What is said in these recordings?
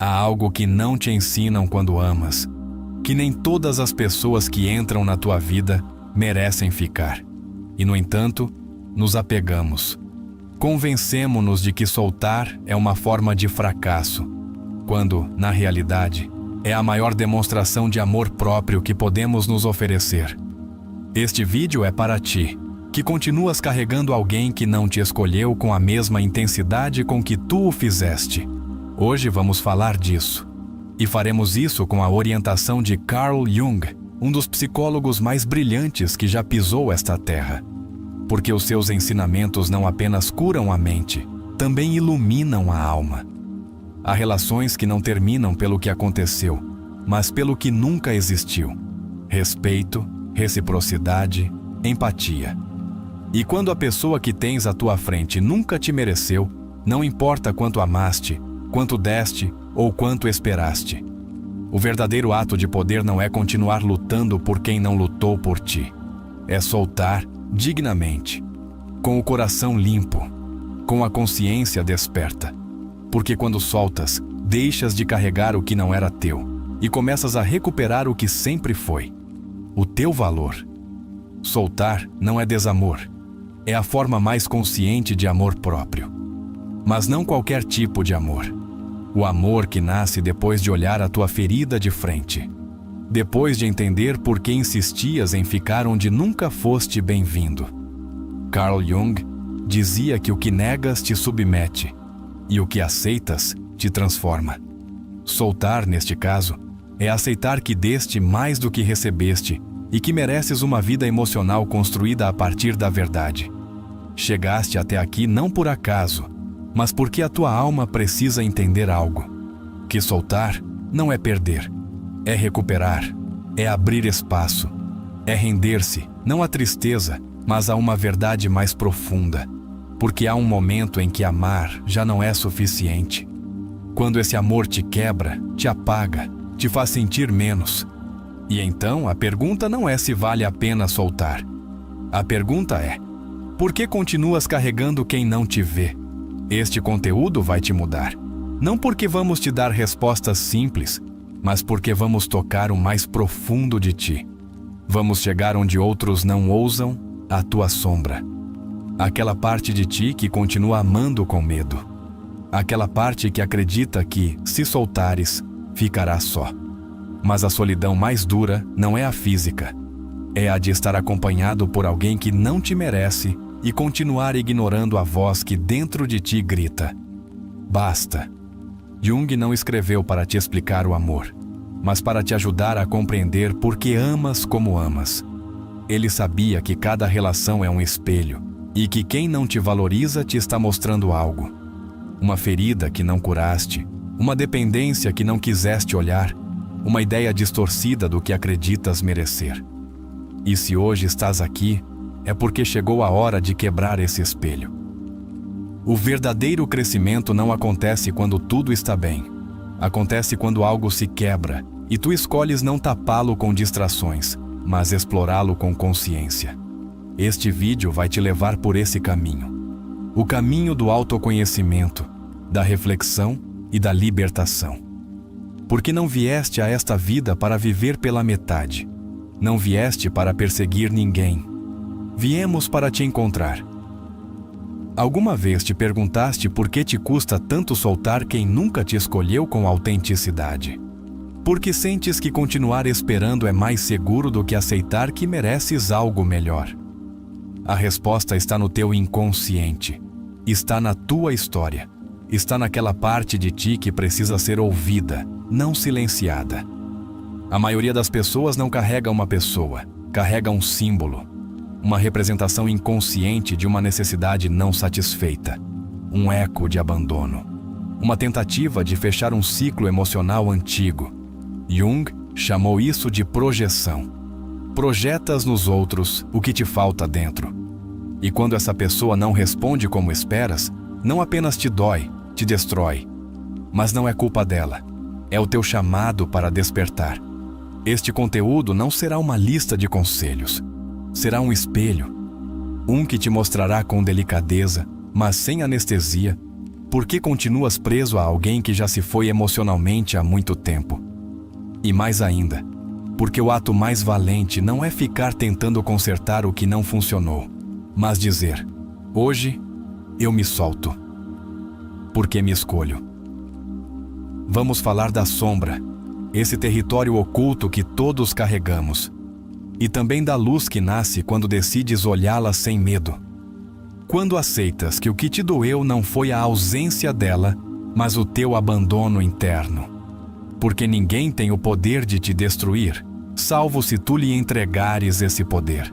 Há algo que não te ensinam quando amas, que nem todas as pessoas que entram na tua vida merecem ficar. E, no entanto, nos apegamos. Convencemo-nos de que soltar é uma forma de fracasso, quando, na realidade, é a maior demonstração de amor próprio que podemos nos oferecer. Este vídeo é para ti, que continuas carregando alguém que não te escolheu com a mesma intensidade com que tu o fizeste. Hoje vamos falar disso. E faremos isso com a orientação de Carl Jung, um dos psicólogos mais brilhantes que já pisou esta terra. Porque os seus ensinamentos não apenas curam a mente, também iluminam a alma. Há relações que não terminam pelo que aconteceu, mas pelo que nunca existiu. Respeito, reciprocidade, empatia. E quando a pessoa que tens à tua frente nunca te mereceu, não importa quanto amaste, quanto deste ou quanto esperaste. O verdadeiro ato de poder não é continuar lutando por quem não lutou por ti. É soltar dignamente, com o coração limpo, com a consciência desperta. Porque quando soltas, deixas de carregar o que não era teu e começas a recuperar o que sempre foi, o teu valor. Soltar não é desamor, é a forma mais consciente de amor próprio. Mas não qualquer tipo de amor. O amor que nasce depois de olhar a tua ferida de frente. Depois de entender por que insistias em ficar onde nunca foste bem-vindo. Carl Jung dizia que o que negas te submete e o que aceitas te transforma. Soltar, neste caso, é aceitar que deste mais do que recebeste e que mereces uma vida emocional construída a partir da verdade. Chegaste até aqui não por acaso, mas porque a tua alma precisa entender algo. Que soltar não é perder, é recuperar, é abrir espaço, é render-se, não à tristeza, mas a uma verdade mais profunda. Porque há um momento em que amar já não é suficiente. Quando esse amor te quebra, te apaga, te faz sentir menos. E então a pergunta não é se vale a pena soltar. A pergunta é: por que continuas carregando quem não te vê? Este conteúdo vai te mudar. Não porque vamos te dar respostas simples, mas porque vamos tocar o mais profundo de ti. Vamos chegar onde outros não ousam, a tua sombra. Aquela parte de ti que continua amando com medo. Aquela parte que acredita que, se soltares, ficará só. Mas a solidão mais dura não é a física. É a de estar acompanhado por alguém que não te merece e continuar ignorando a voz que dentro de ti grita: basta. Jung não escreveu para te explicar o amor, mas para te ajudar a compreender por que amas como amas. Ele sabia que cada relação é um espelho e que quem não te valoriza te está mostrando algo. Uma ferida que não curaste, uma dependência que não quiseste olhar, uma ideia distorcida do que acreditas merecer. E se hoje estás aqui, é porque chegou a hora de quebrar esse espelho. O verdadeiro crescimento não acontece quando tudo está bem. Acontece quando algo se quebra e tu escolhes não tapá-lo com distrações, mas explorá-lo com consciência. Este vídeo vai te levar por esse caminho. O caminho do autoconhecimento, da reflexão e da libertação. Porque não vieste a esta vida para viver pela metade. Não vieste para perseguir ninguém. Viemos para te encontrar. Alguma vez te perguntaste por que te custa tanto soltar quem nunca te escolheu com autenticidade? Porque sentes que continuar esperando é mais seguro do que aceitar que mereces algo melhor? A resposta está no teu inconsciente. Está na tua história. Está naquela parte de ti que precisa ser ouvida, não silenciada. A maioria das pessoas não carrega uma pessoa, carrega um símbolo. Uma representação inconsciente de uma necessidade não satisfeita, um eco de abandono, uma tentativa de fechar um ciclo emocional antigo. Jung chamou isso de projeção. Projetas nos outros o que te falta dentro. E quando essa pessoa não responde como esperas, não apenas te dói, te destrói. Mas não é culpa dela, é o teu chamado para despertar. Este conteúdo não será uma lista de conselhos. Será um espelho, um que te mostrará com delicadeza, mas sem anestesia, por que continuas preso a alguém que já se foi emocionalmente há muito tempo? E mais ainda, porque o ato mais valente não é ficar tentando consertar o que não funcionou, mas dizer: hoje eu me solto, porque me escolho. Vamos falar da sombra, esse território oculto que todos carregamos, e também da luz que nasce quando decides olhá-la sem medo. Quando aceitas que o que te doeu não foi a ausência dela, mas o teu abandono interno. Porque ninguém tem o poder de te destruir, salvo se tu lhe entregares esse poder.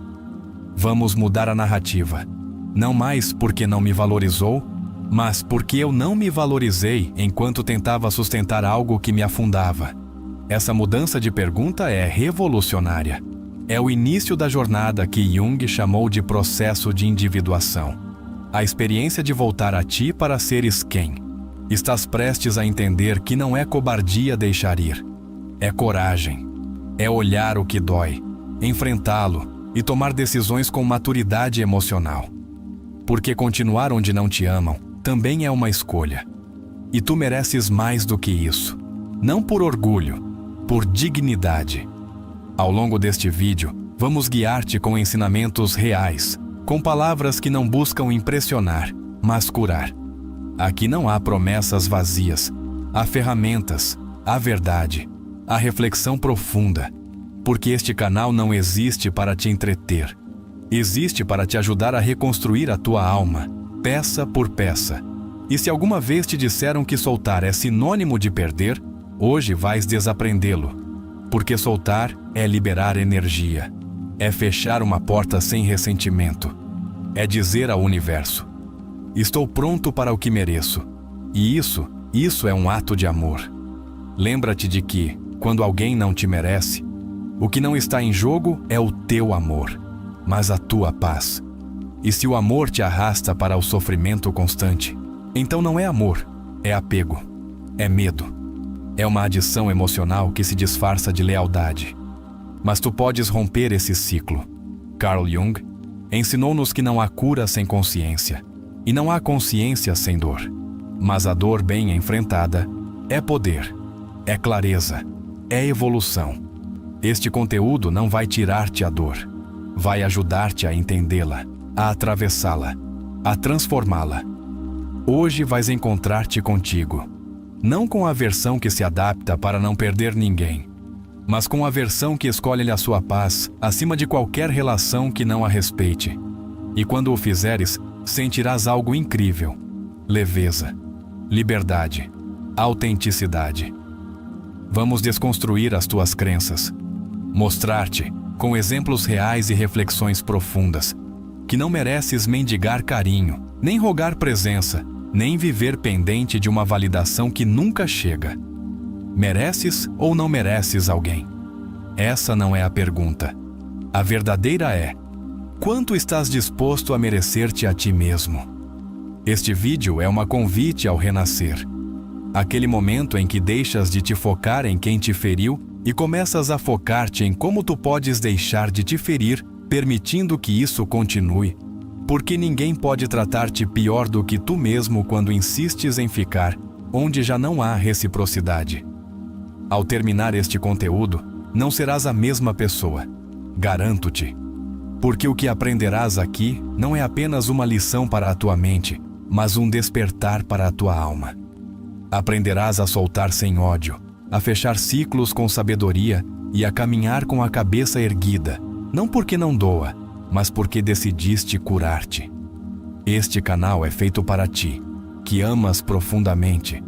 Vamos mudar a narrativa. Não mais porque não me valorizou, mas porque eu não me valorizei enquanto tentava sustentar algo que me afundava. Essa mudança de pergunta é revolucionária. É o início da jornada que Jung chamou de processo de individuação. A experiência de voltar a ti para seres quem. Estás prestes a entender que não é cobardia deixar ir. É coragem. É olhar o que dói, enfrentá-lo e tomar decisões com maturidade emocional. Porque continuar onde não te amam também é uma escolha. E tu mereces mais do que isso. Não por orgulho, por dignidade. Ao longo deste vídeo, vamos guiar-te com ensinamentos reais, com palavras que não buscam impressionar, mas curar. Aqui não há promessas vazias, há ferramentas, há verdade, há reflexão profunda, porque este canal não existe para te entreter. Existe para te ajudar a reconstruir a tua alma, peça por peça. E se alguma vez te disseram que soltar é sinônimo de perder, hoje vais desaprendê-lo. Porque soltar é liberar energia. É fechar uma porta sem ressentimento. É dizer ao universo: estou pronto para o que mereço. E isso é um ato de amor. Lembra-te de que, quando alguém não te merece, o que não está em jogo é o teu amor, mas a tua paz. E se o amor te arrasta para o sofrimento constante, então não é amor, é apego, é medo. É uma adição emocional que se disfarça de lealdade. Mas tu podes romper esse ciclo. Carl Jung ensinou-nos que não há cura sem consciência, e não há consciência sem dor. Mas a dor bem enfrentada é poder, é clareza, é evolução. Este conteúdo não vai tirar-te a dor, vai ajudar-te a entendê-la, a atravessá-la, a transformá-la. Hoje vais encontrar-te contigo, não com a versão que se adapta para não perder ninguém, mas com a versão que escolhe a sua paz acima de qualquer relação que não a respeite. E quando o fizeres, sentirás algo incrível: leveza, liberdade, autenticidade. Vamos desconstruir as tuas crenças, mostrar-te, com exemplos reais e reflexões profundas, que não mereces mendigar carinho, nem rogar presença, nem viver pendente de uma validação que nunca chega. Mereces ou não mereces alguém? Essa não é a pergunta. A verdadeira é: quanto estás disposto a merecer-te a ti mesmo? Este vídeo é uma convite ao renascer. Aquele momento em que deixas de te focar em quem te feriu e começas a focar-te em como tu podes deixar de te ferir, permitindo que isso continue. Porque ninguém pode tratar-te pior do que tu mesmo quando insistes em ficar onde já não há reciprocidade. Ao terminar este conteúdo, não serás a mesma pessoa. Garanto-te. Porque o que aprenderás aqui não é apenas uma lição para a tua mente, mas um despertar para a tua alma. Aprenderás a soltar sem ódio, a fechar ciclos com sabedoria e a caminhar com a cabeça erguida, não porque não doa, mas porque decidiste curar-te. Este canal é feito para ti, que amas profundamente,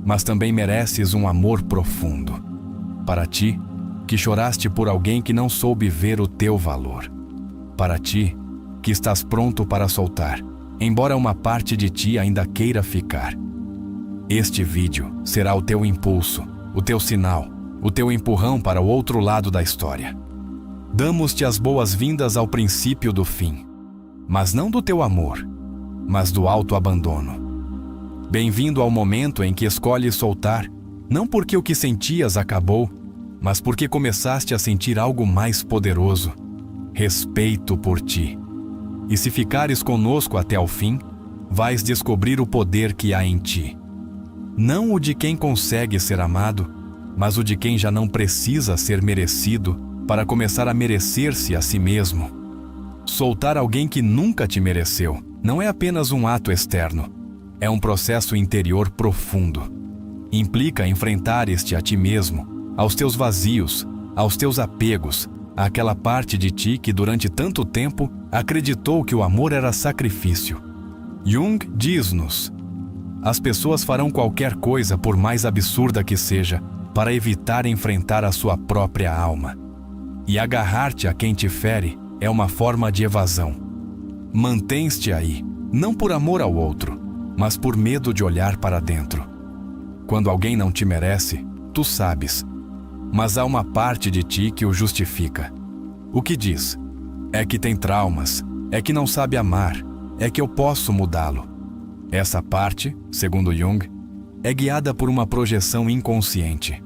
mas também mereces um amor profundo. Para ti, que choraste por alguém que não soube ver o teu valor. Para ti, que estás pronto para soltar, embora uma parte de ti ainda queira ficar. Este vídeo será o teu impulso, o teu sinal, o teu empurrão para o outro lado da história. Damos-te as boas-vindas ao princípio do fim, mas não do teu amor, mas do autoabandono. Bem-vindo ao momento em que escolhes soltar, não porque o que sentias acabou, mas porque começaste a sentir algo mais poderoso: respeito por ti. E se ficares conosco até ao fim, vais descobrir o poder que há em ti. Não o de quem consegue ser amado, mas o de quem já não precisa ser merecido para começar a merecer-se a si mesmo. Soltar alguém que nunca te mereceu não é apenas um ato externo, é um processo interior profundo. Implica enfrentar-te a ti mesmo, aos teus vazios, aos teus apegos, àquela parte de ti que durante tanto tempo acreditou que o amor era sacrifício. Jung diz-nos: as pessoas farão qualquer coisa, por mais absurda que seja, para evitar enfrentar a sua própria alma. E agarrar-te a quem te fere é uma forma de evasão. Mantens-te aí, não por amor ao outro, mas por medo de olhar para dentro. Quando alguém não te merece, tu sabes, mas há uma parte de ti que o justifica. O que diz? É que tem traumas, é que não sabe amar, é que eu posso mudá-lo. Essa parte, segundo Jung, é guiada por uma projeção inconsciente.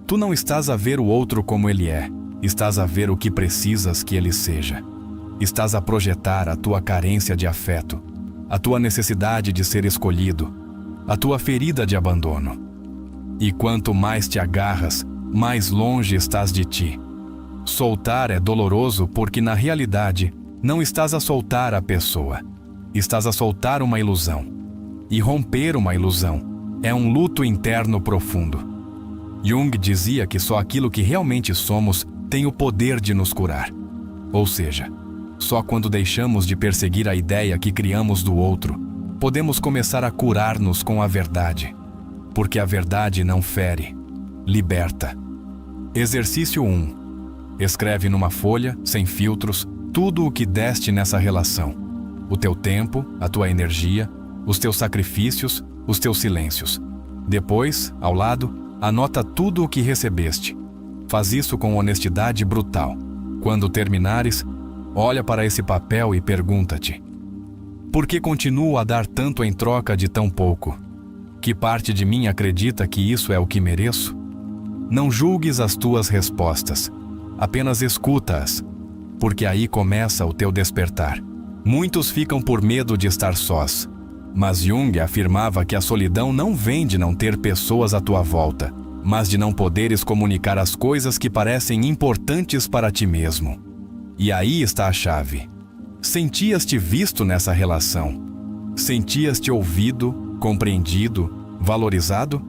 Tu não estás a ver o outro como ele é, estás a ver o que precisas que ele seja. Estás a projetar a tua carência de afeto, a tua necessidade de ser escolhido, a tua ferida de abandono. E quanto mais te agarras, mais longe estás de ti. Soltar é doloroso porque, na realidade, não estás a soltar a pessoa. Estás a soltar uma ilusão. E romper uma ilusão é um luto interno profundo. Jung dizia que só aquilo que realmente somos tem o poder de nos curar. Ou seja, só quando deixamos de perseguir a ideia que criamos do outro, podemos começar a curar-nos com a verdade. Porque a verdade não fere, liberta. Exercício 1. Escreve numa folha, sem filtros, tudo o que deste nessa relação. O teu tempo, a tua energia, os teus sacrifícios, os teus silêncios. Depois, ao lado, anota tudo o que recebeste. Faz isso com honestidade brutal. Quando terminares, olha para esse papel e pergunta-te: por que continuo a dar tanto em troca de tão pouco? Que parte de mim acredita que isso é o que mereço? Não julgues as tuas respostas, apenas escuta-as, porque aí começa o teu despertar. Muitos ficam por medo de estar sós, mas Jung afirmava que a solidão não vem de não ter pessoas à tua volta, mas de não poderes comunicar as coisas que parecem importantes para ti mesmo. E aí está a chave. Sentias-te visto nessa relação? Sentias-te ouvido, compreendido, valorizado?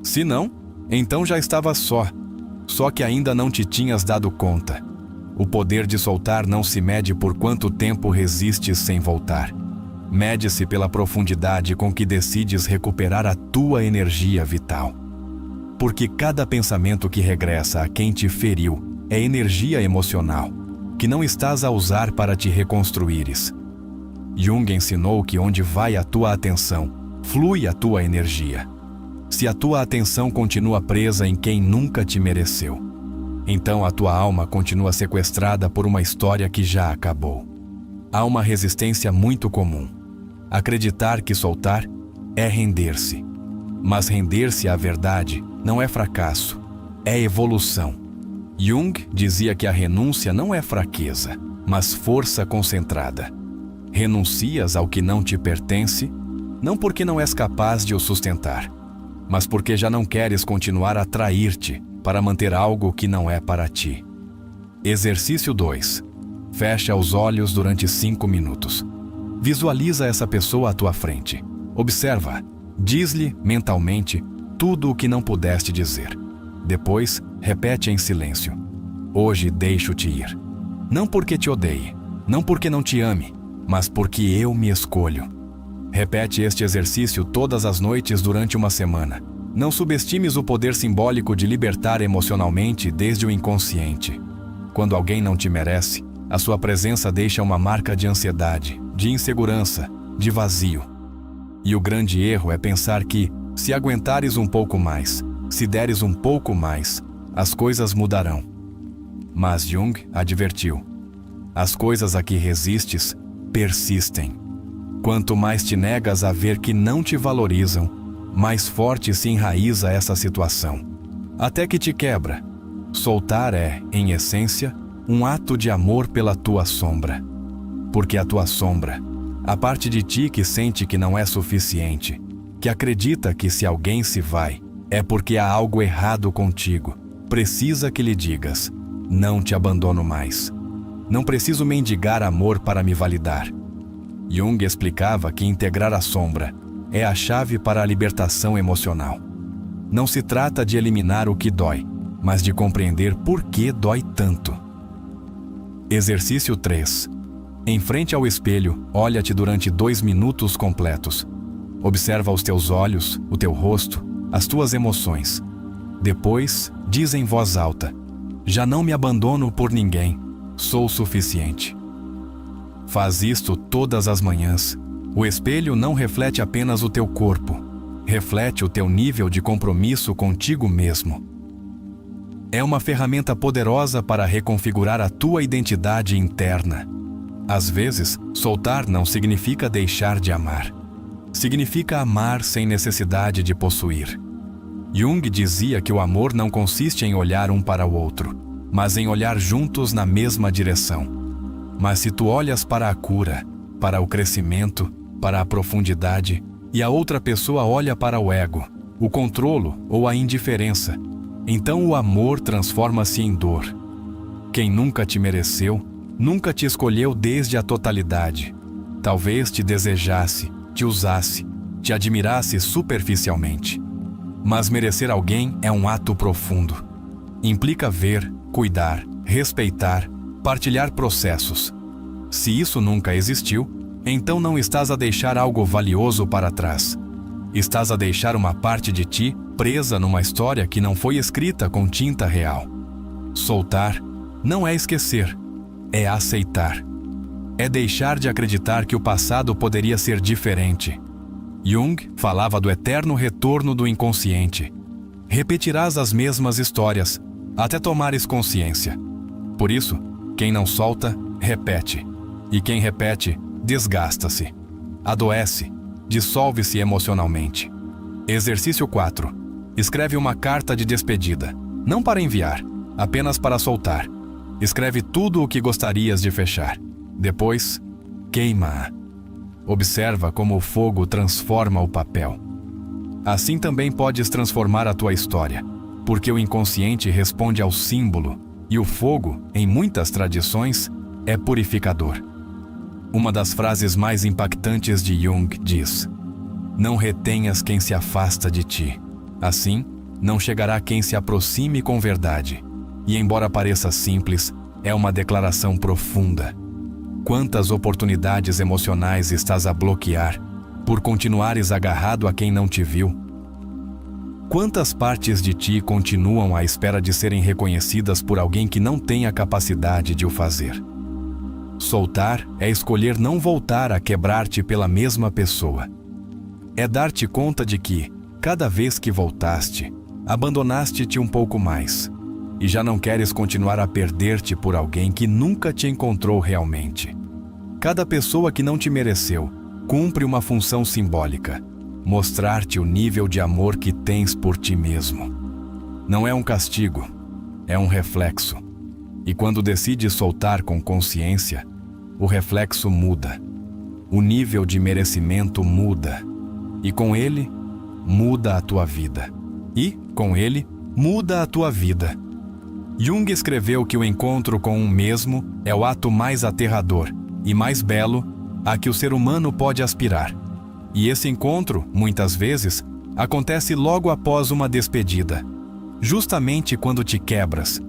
Se não, então já estavas só que ainda não te tinhas dado conta. O poder de soltar não se mede por quanto tempo resistes sem voltar. Mede-se pela profundidade com que decides recuperar a tua energia vital. Porque cada pensamento que regressa a quem te feriu é energia emocional, que não estás a usar para te reconstruires. Jung ensinou que onde vai a tua atenção, flui a tua energia. Se a tua atenção continua presa em quem nunca te mereceu, então a tua alma continua sequestrada por uma história que já acabou. Há uma resistência muito comum. Acreditar que soltar é render-se. Mas render-se à verdade não é fracasso, é evolução. Jung dizia que a renúncia não é fraqueza, mas força concentrada. Renuncias ao que não te pertence, não porque não és capaz de o sustentar, mas porque já não queres continuar a trair-te para manter algo que não é para ti. Exercício 2. Fecha os olhos durante 5 minutos. Visualiza essa pessoa à tua frente. Observa. Diz-lhe mentalmente tudo o que não pudeste dizer. Depois, repete em silêncio: hoje deixo-te ir. Não porque te odeie, não porque não te ame, mas porque eu me escolho. Repete este exercício todas as noites durante uma semana. Não subestimes o poder simbólico de libertar emocionalmente desde o inconsciente. Quando alguém não te merece, a sua presença deixa uma marca de ansiedade, de insegurança, de vazio. E o grande erro é pensar que, se aguentares um pouco mais, se deres um pouco mais, as coisas mudarão. Mas Jung advertiu: as coisas a que resistes persistem. Quanto mais te negas a ver que não te valorizam, mais forte se enraiza essa situação, até que te quebra. Soltar é, em essência, um ato de amor pela tua sombra. Porque a tua sombra, A parte de ti que sente que não é suficiente, que acredita que se alguém se vai, é porque há algo errado contigo. Precisa que lhe digas: não te abandono mais. Não preciso mendigar amor para me validar. Jung explicava que integrar a sombra é a chave para a libertação emocional. Não se trata de eliminar o que dói, mas de compreender por que dói tanto. Exercício 3. Em frente ao espelho, olha-te durante 2 minutos completos. Observa os teus olhos, o teu rosto, as tuas emoções. Depois, diz em voz alta: já não me abandono por ninguém, sou suficiente. Faz isto todas as manhãs. O espelho não reflete apenas o teu corpo, reflete o teu nível de compromisso contigo mesmo. É uma ferramenta poderosa para reconfigurar a tua identidade interna. Às vezes, soltar não significa deixar de amar. Significa amar sem necessidade de possuir. Jung dizia que o amor não consiste em olhar um para o outro, mas em olhar juntos na mesma direção. Mas se tu olhas para a cura, para o crescimento, para a profundidade, e a outra pessoa olha para o ego, o controlo ou a indiferença, então o amor transforma-se em dor. Quem nunca te mereceu, nunca te escolheu desde a totalidade. Talvez te desejasse, te usasse, te admirasse superficialmente. Mas merecer alguém é um ato profundo. Implica ver, cuidar, respeitar, partilhar processos. Se isso nunca existiu, então não estás a deixar algo valioso para trás. Estás a deixar uma parte de ti presa numa história que não foi escrita com tinta real. Soltar não é esquecer, é aceitar. É deixar de acreditar que o passado poderia ser diferente. Jung falava do eterno retorno do inconsciente. Repetirás as mesmas histórias, até tomares consciência. Por isso, quem não solta, repete. E quem repete, desgasta-se, adoece, dissolve-se emocionalmente. Exercício 4. Escreve uma carta de despedida, não para enviar, apenas para soltar. Escreve tudo o que gostarias de fechar. Depois, queima-a. Observa como o fogo transforma o papel. Assim também podes transformar a tua história, porque o inconsciente responde ao símbolo e o fogo, em muitas tradições, é purificador. Uma das frases mais impactantes de Jung diz: não retenhas quem se afasta de ti. Assim, não chegará quem se aproxime com verdade. E embora pareça simples, é uma declaração profunda. Quantas oportunidades emocionais estás a bloquear por continuares agarrado a quem não te viu? Quantas partes de ti continuam à espera de serem reconhecidas por alguém que não tem a capacidade de o fazer? Soltar é escolher não voltar a quebrar-te pela mesma pessoa. É dar-te conta de que, cada vez que voltaste, abandonaste-te um pouco mais. E já não queres continuar a perder-te por alguém que nunca te encontrou realmente. Cada pessoa que não te mereceu cumpre uma função simbólica: mostrar-te o nível de amor que tens por ti mesmo. Não é um castigo, é um reflexo. E quando decides soltar com consciência, o reflexo muda. O nível de merecimento muda. E com ele, muda a tua vida. E, com ele, muda a tua vida. Jung escreveu que o encontro com um mesmo é o ato mais aterrador e mais belo a que o ser humano pode aspirar. E esse encontro, muitas vezes, acontece logo após uma despedida. Justamente quando te quebras.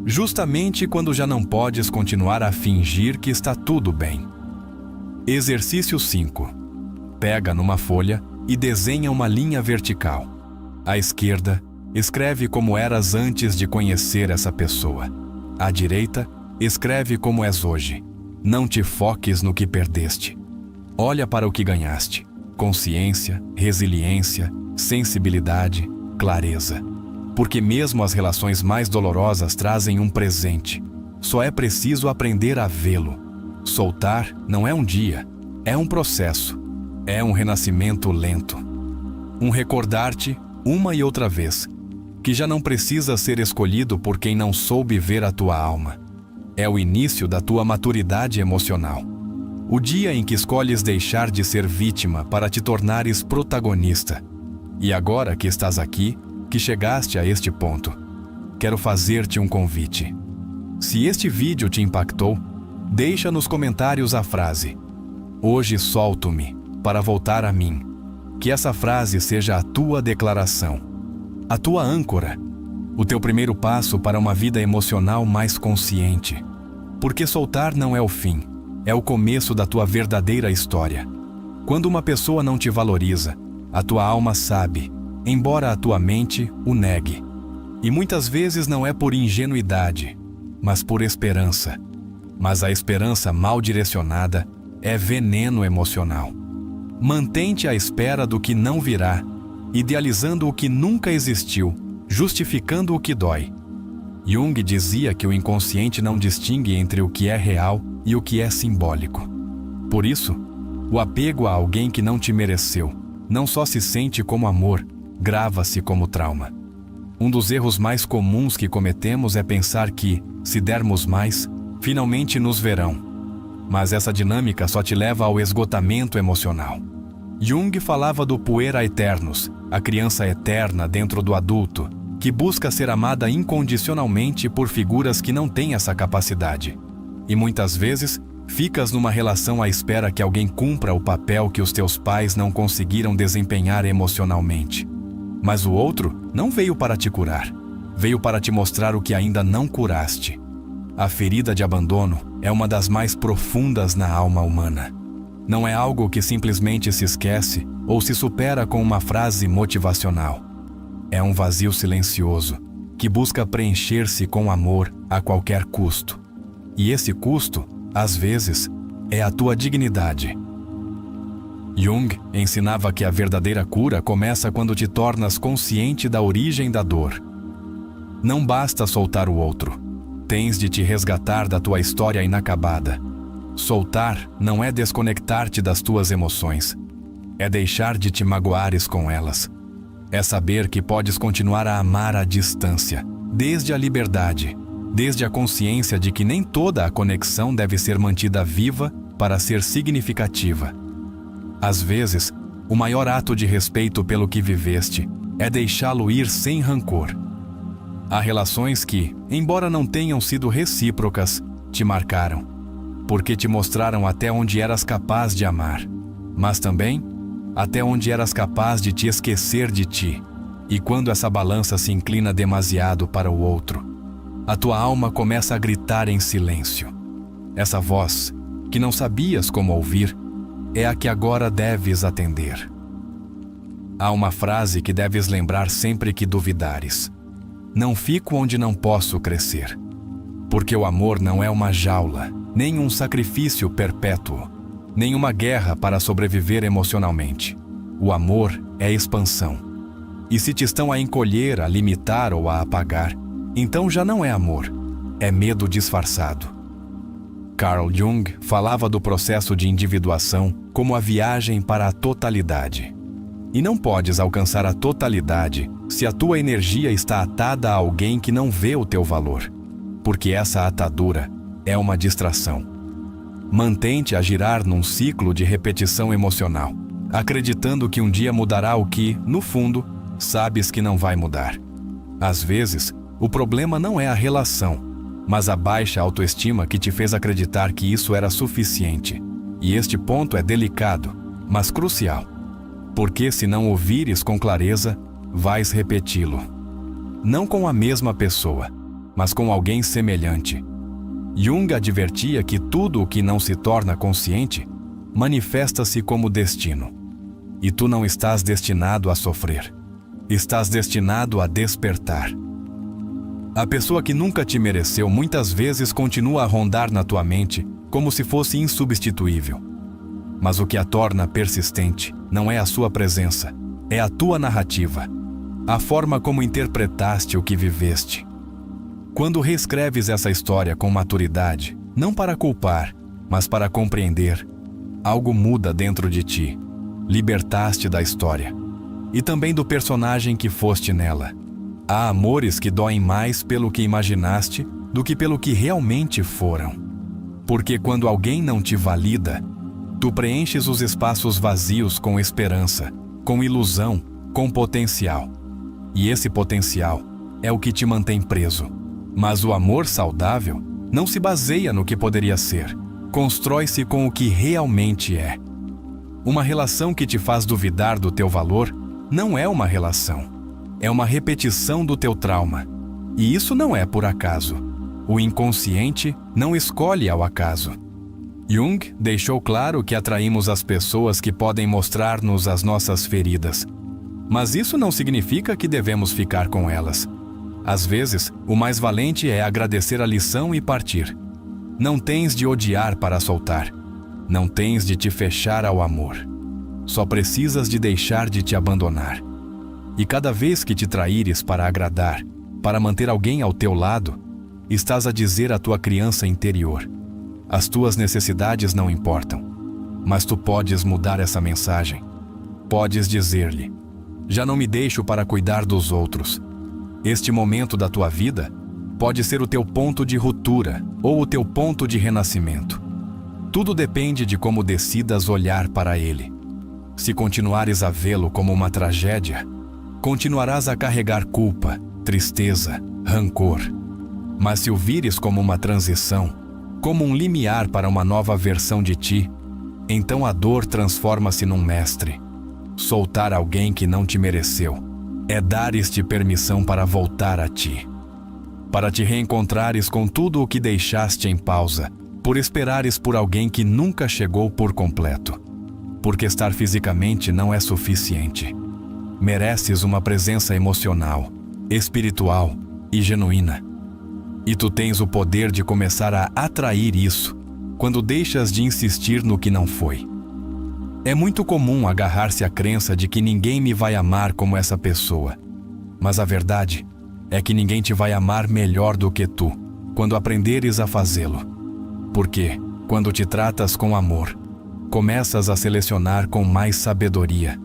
Justamente quando já não podes continuar a fingir que está tudo bem. Exercício 5. Pega numa folha e desenha uma linha vertical. À esquerda, escreve como eras antes de conhecer essa pessoa. À direita, escreve como és hoje. Não te foques no que perdeste. Olha para o que ganhaste. Consciência, resiliência, sensibilidade, clareza. Porque mesmo as relações mais dolorosas trazem um presente. Só é preciso aprender a vê-lo. Soltar não é um dia, é um processo. É um renascimento lento. Um recordar-te, uma e outra vez, que já não precisa ser escolhido por quem não soube ver a tua alma. É o início da tua maturidade emocional. O dia em que escolhes deixar de ser vítima para te tornares protagonista. E agora que estás aqui, que chegaste a este ponto, quero fazer-te um convite. Se este vídeo te impactou, deixa nos comentários a frase: "Hoje solto-me para voltar a mim". Que essa frase seja a tua declaração, a tua âncora, o teu primeiro passo para uma vida emocional mais consciente. Porque soltar não é o fim, é o começo da tua verdadeira história. Quando uma pessoa não te valoriza, a tua alma sabe, embora a tua mente o negue. E muitas vezes não é por ingenuidade, mas por esperança. Mas a esperança mal direcionada é veneno emocional. Mantém-te à espera do que não virá, idealizando o que nunca existiu, justificando o que dói. Jung dizia que o inconsciente não distingue entre o que é real e o que é simbólico. Por isso, o apego a alguém que não te mereceu não só se sente como amor, grava-se como trauma. Um dos erros mais comuns que cometemos é pensar que, se dermos mais, finalmente nos verão. Mas essa dinâmica só te leva ao esgotamento emocional. Jung falava do puer aeternus, a criança eterna dentro do adulto, que busca ser amada incondicionalmente por figuras que não têm essa capacidade. E muitas vezes, ficas numa relação à espera que alguém cumpra o papel que os teus pais não conseguiram desempenhar emocionalmente. Mas o outro não veio para te curar, veio para te mostrar o que ainda não curaste. A ferida de abandono é uma das mais profundas na alma humana. Não é algo que simplesmente se esquece ou se supera com uma frase motivacional. É um vazio silencioso que busca preencher-se com amor a qualquer custo. E esse custo, às vezes, é a tua dignidade. Jung ensinava que a verdadeira cura começa quando te tornas consciente da origem da dor. Não basta soltar o outro. Tens de te resgatar da tua história inacabada. Soltar não é desconectar-te das tuas emoções. É deixar de te magoares com elas. É saber que podes continuar a amar à distância, desde a liberdade, desde a consciência de que nem toda a conexão deve ser mantida viva para ser significativa. Às vezes, o maior ato de respeito pelo que viveste é deixá-lo ir sem rancor. Há relações que, embora não tenham sido recíprocas, te marcaram, porque te mostraram até onde eras capaz de amar, mas também até onde eras capaz de te esquecer de ti. E quando essa balança se inclina demasiado para o outro, a tua alma começa a gritar em silêncio. Essa voz, que não sabias como ouvir, é a que agora deves atender. Há uma frase que deves lembrar sempre que duvidares: não fico onde não posso crescer. Porque o amor não é uma jaula, nem um sacrifício perpétuo, nem uma guerra para sobreviver emocionalmente. O amor é expansão. E se te estão a encolher, a limitar ou a apagar, então já não é amor, é medo disfarçado. Carl Jung falava do processo de individuação como a viagem para a totalidade. E não podes alcançar a totalidade se a tua energia está atada a alguém que não vê o teu valor, porque essa atadura é uma distração. Mantém-te a girar num ciclo de repetição emocional, acreditando que um dia mudará o que, no fundo, sabes que não vai mudar. Às vezes, o problema não é a relação, mas a baixa autoestima que te fez acreditar que isso era suficiente. E este ponto é delicado, mas crucial. Porque se não ouvires com clareza, vais repeti-lo. Não com a mesma pessoa, mas com alguém semelhante. Jung advertia que tudo o que não se torna consciente manifesta-se como destino. E tu não estás destinado a sofrer. Estás destinado a despertar. A pessoa que nunca te mereceu muitas vezes continua a rondar na tua mente como se fosse insubstituível. Mas o que a torna persistente não é a sua presença, é a tua narrativa, a forma como interpretaste o que viveste. Quando reescreves essa história com maturidade, não para culpar, mas para compreender, algo muda dentro de ti. Libertaste da história e também do personagem que foste nela. Há amores que doem mais pelo que imaginaste do que pelo que realmente foram. Porque quando alguém não te valida, Tu preenches os espaços vazios com esperança, com ilusão, com potencial. E esse potencial é o que te mantém preso. Mas o amor saudável não se baseia no que poderia ser. Constrói-se com o que realmente é. Uma relação que te faz duvidar do teu valor não é uma relação. É uma repetição do teu trauma. E isso não é por acaso. O inconsciente não escolhe ao acaso. Jung deixou claro que atraímos as pessoas que podem mostrar-nos as nossas feridas. Mas isso não significa que devemos ficar com elas. Às vezes, o mais valente é agradecer a lição e partir. Não tens de odiar para soltar. Não tens de te fechar ao amor. Só precisas de deixar de te abandonar. E cada vez que te traíres para agradar, para manter alguém ao teu lado, estás a dizer à tua criança interior: as tuas necessidades não importam. Mas tu podes mudar essa mensagem. Podes dizer-lhe: já não me deixo para cuidar dos outros. Este momento da tua vida pode ser o teu ponto de ruptura ou o teu ponto de renascimento. Tudo depende de como decidas olhar para ele. Se continuares a vê-lo como uma tragédia, continuarás a carregar culpa, tristeza, rancor. Mas se o vires como uma transição, como um limiar para uma nova versão de ti, então a dor transforma-se num mestre. Soltar alguém que não te mereceu é dar-te permissão para voltar a ti. Para te reencontrares com tudo o que deixaste em pausa, por esperares por alguém que nunca chegou por completo. Porque estar fisicamente não é suficiente. Mereces uma presença emocional, espiritual e genuína. E tu tens o poder de começar a atrair isso quando deixas de insistir no que não foi. É muito comum agarrar-se à crença de que ninguém me vai amar como essa pessoa. Mas a verdade é que ninguém te vai amar melhor do que tu, quando aprenderes a fazê-lo. Porque, quando te tratas com amor, começas a selecionar com mais sabedoria.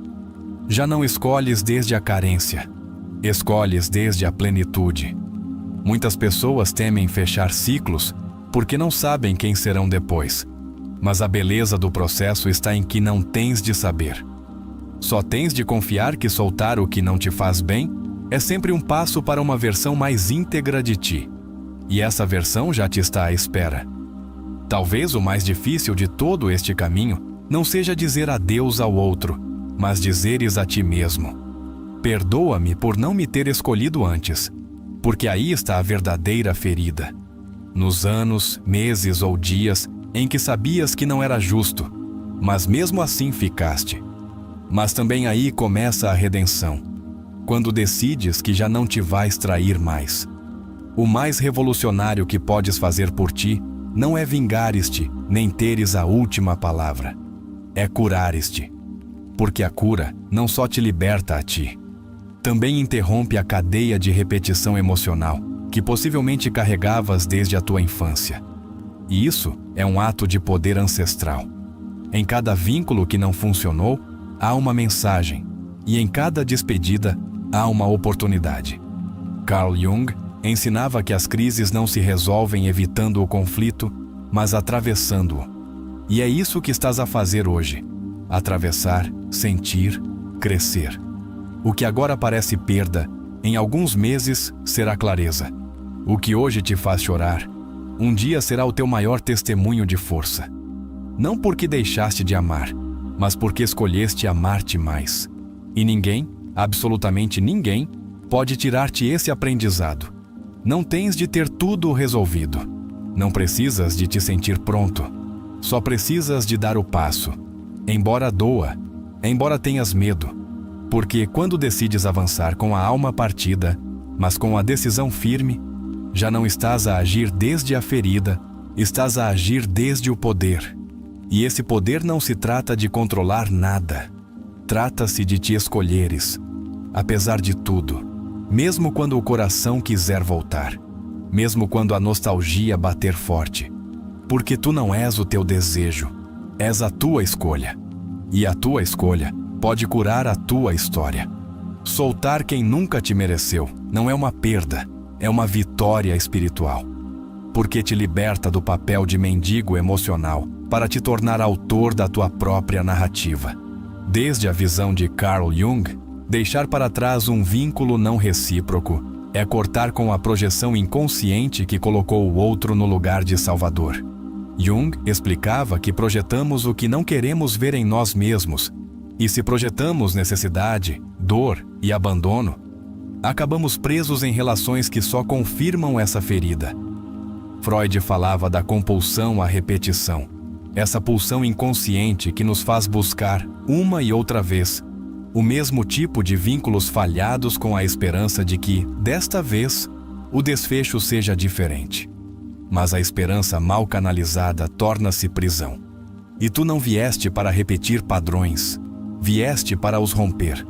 Já não escolhes desde a carência, escolhes desde a plenitude. Muitas pessoas temem fechar ciclos porque não sabem quem serão depois. Mas a beleza do processo está em que não tens de saber. Só tens de confiar que soltar o que não te faz bem é sempre um passo para uma versão mais íntegra de ti. E essa versão já te está à espera. Talvez o mais difícil de todo este caminho não seja dizer adeus ao outro, mas dizeres a ti mesmo: perdoa-me por não me ter escolhido antes, porque aí está a verdadeira ferida. Nos anos, meses ou dias em que sabias que não era justo, mas mesmo assim ficaste. Mas também aí começa a redenção, quando decides que já não te vais trair mais. O mais revolucionário que podes fazer por ti não é vingares-te, nem teres a última palavra. É curares-te. Porque a cura não só te liberta a ti, também interrompe a cadeia de repetição emocional que possivelmente carregavas desde a tua infância. E isso é um ato de poder ancestral. Em cada vínculo que não funcionou, há uma mensagem, e em cada despedida, há uma oportunidade. Carl Jung ensinava que as crises não se resolvem evitando o conflito, mas atravessando-o. E é isso que estás a fazer hoje: atravessar, sentir, crescer. O que agora parece perda, em alguns meses será clareza. O que hoje te faz chorar, um dia será o teu maior testemunho de força. Não porque deixaste de amar, mas porque escolheste amar-te mais. E ninguém, absolutamente ninguém, pode tirar-te esse aprendizado. Não tens de ter tudo resolvido. Não precisas de te sentir pronto. Só precisas de dar o passo. Embora doa, embora tenhas medo. Porque quando decides avançar com a alma partida, mas com a decisão firme, já não estás a agir desde a ferida, estás a agir desde o poder. E esse poder não se trata de controlar nada. Trata-se de te escolheres, apesar de tudo, mesmo quando o coração quiser voltar, mesmo quando a nostalgia bater forte. Porque tu não és o teu desejo, és a tua escolha. E a tua escolha pode curar a tua história. Soltar quem nunca te mereceu não é uma perda, é uma vitória espiritual. Porque te liberta do papel de mendigo emocional para te tornar autor da tua própria narrativa. Desde a visão de Carl Jung, deixar para trás um vínculo não recíproco é cortar com a projeção inconsciente que colocou o outro no lugar de salvador. Jung explicava que projetamos o que não queremos ver em nós mesmos, e se projetamos necessidade, dor e abandono, acabamos presos em relações que só confirmam essa ferida. Freud falava da compulsão à repetição, essa pulsão inconsciente que nos faz buscar, uma e outra vez, o mesmo tipo de vínculos falhados com a esperança de que, desta vez, o desfecho seja diferente. Mas a esperança mal canalizada torna-se prisão. E tu não vieste para repetir padrões, vieste para os romper,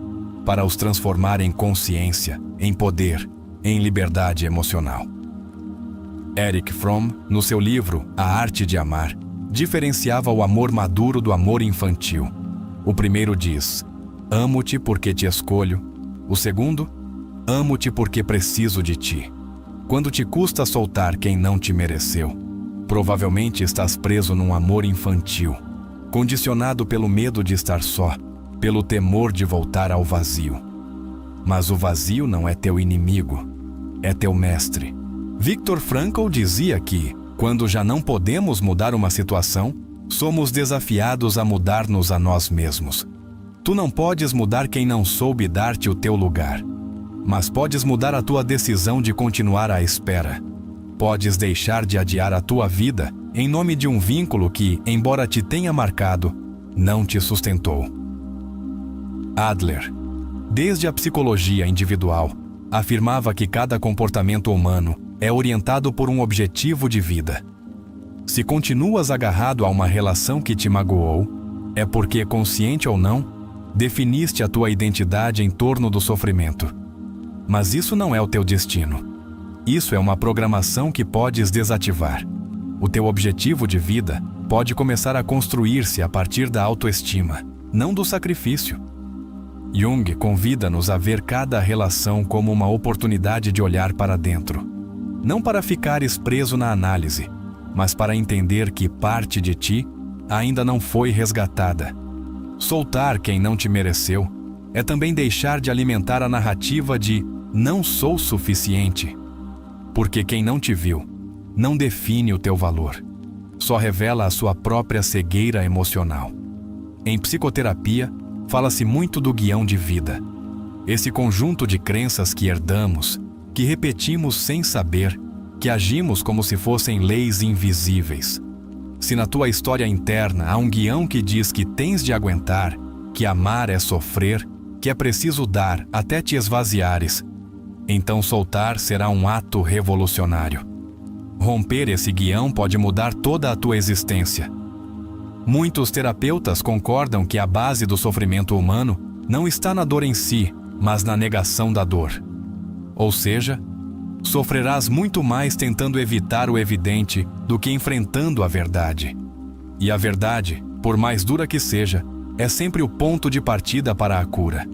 para os transformar em consciência, em poder, em liberdade emocional. Erich Fromm, no seu livro A Arte de Amar, diferenciava o amor maduro do amor infantil. O primeiro diz: amo-te porque te escolho. O segundo: amo-te porque preciso de ti. Quando te custa soltar quem não te mereceu, provavelmente estás preso num amor infantil, condicionado pelo medo de estar só, pelo temor de voltar ao vazio. Mas o vazio não é teu inimigo, é teu mestre. Viktor Frankl dizia que, quando já não podemos mudar uma situação, somos desafiados a mudar-nos a nós mesmos. Tu não podes mudar quem não soube dar-te o teu lugar, mas podes mudar a tua decisão de continuar à espera. Podes deixar de adiar a tua vida em nome de um vínculo que, embora te tenha marcado, não te sustentou. Adler, desde a psicologia individual, afirmava que cada comportamento humano é orientado por um objetivo de vida. Se continuas agarrado a uma relação que te magoou, é porque, consciente ou não, definiste a tua identidade em torno do sofrimento. Mas isso não é o teu destino. Isso é uma programação que podes desativar. O teu objetivo de vida pode começar a construir-se a partir da autoestima, não do sacrifício. Jung convida-nos a ver cada relação como uma oportunidade de olhar para dentro. Não para ficares preso na análise, mas para entender que parte de ti ainda não foi resgatada. Soltar quem não te mereceu é também deixar de alimentar a narrativa de não sou suficiente. Porque quem não te viu não define o teu valor, só revela a sua própria cegueira emocional. Em psicoterapia, fala-se muito do guião de vida. Esse conjunto de crenças que herdamos, que repetimos sem saber, que agimos como se fossem leis invisíveis. Se na tua história interna há um guião que diz que tens de aguentar, que amar é sofrer, que é preciso dar até te esvaziares, então soltar será um ato revolucionário. Romper esse guião pode mudar toda a tua existência. Muitos terapeutas concordam que a base do sofrimento humano não está na dor em si, mas na negação da dor. Ou seja, sofrerás muito mais tentando evitar o evidente do que enfrentando a verdade. E a verdade, por mais dura que seja, é sempre o ponto de partida para a cura.